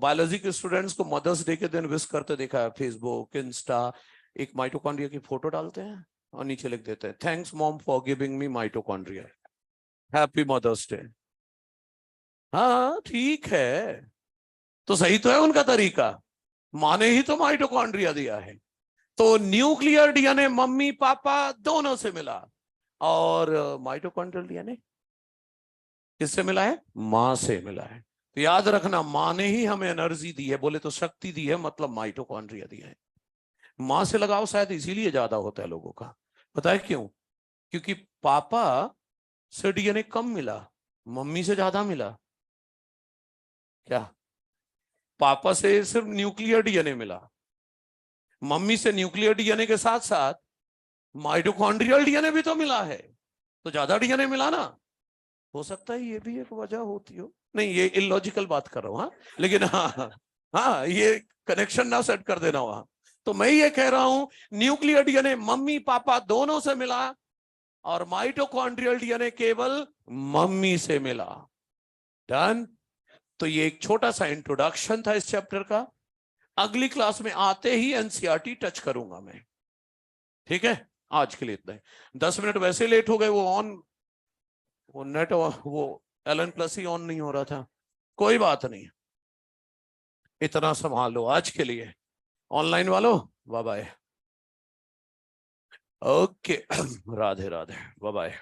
बायोलॉजी के स्टूडेंट्स को मदर्स डे के दिन विश करते देखा है, फेसबुक इंस्टा। एक माइटोकॉन्ड्रिया की फोटो डालते हैं और नीचे लिख देते हैं thanks mom for giving me mitochondria, happy Mother's Day. हाँ ठीक है, तो सही तो है उनका तरीका। मां ने ही तो माइटोकॉन्ड्रिया दिया है। तो न्यूक्लियर डीएनए मम्मी पापा दोनों से मिला, और माइटोकॉन्ड्रियल डीएनए किससे मिला है? मां से मिला है। तो याद रखना, मां ने ही हमें एनर्जी दी है, बोले तो शक्ति दी है, मतलब माइटोकॉन्ड्रिया दिया है। मां से लगाव शायद इसीलिए ज्यादा होता है लोगों का। पता है क्यों? क्योंकि पापा से डीएनए कम मिला, मम्मी से ज्यादा मिला। क्या? पापा से सिर्फ न्यूक्लियर डीएनए मिला, मम्मी से न्यूक्लियर डीएनए के साथ साथ माइटोकॉन्ड्रियल डीएनए भी तो मिला है। तो ज्यादा डीएनए मिला ना। हो सकता है ये भी एक वजह होती हो। नहीं, ये इलॉजिकल बात कर रहा हूं। हाँ, लेकिन हाँ, हाँ ये कनेक्शन ना सेट कर देना वहां। तो मैं ये कह रहा हूं न्यूक्लियर डीएनए मम्मी पापा दोनों से मिला, और माइटोकॉन्ड्रियल डीएनए केवल मम्मी से मिला। डन। तो ये एक छोटा सा इंट्रोडक्शन था इस चैप्टर का। अगली क्लास में आते ही एनसीईआरटी टच करूंगा मैं। ठीक है, आज के लिए इतना ही। 10 मिनट वैसे लेट हो गए, वो नेट वो LN प्लस ही ऑन नहीं हो रहा था। कोई बात नहीं, इतना संभाल लो आज के लिए। ऑनलाइन वालों bye bye. Okay Radhe Radhe, bye bye.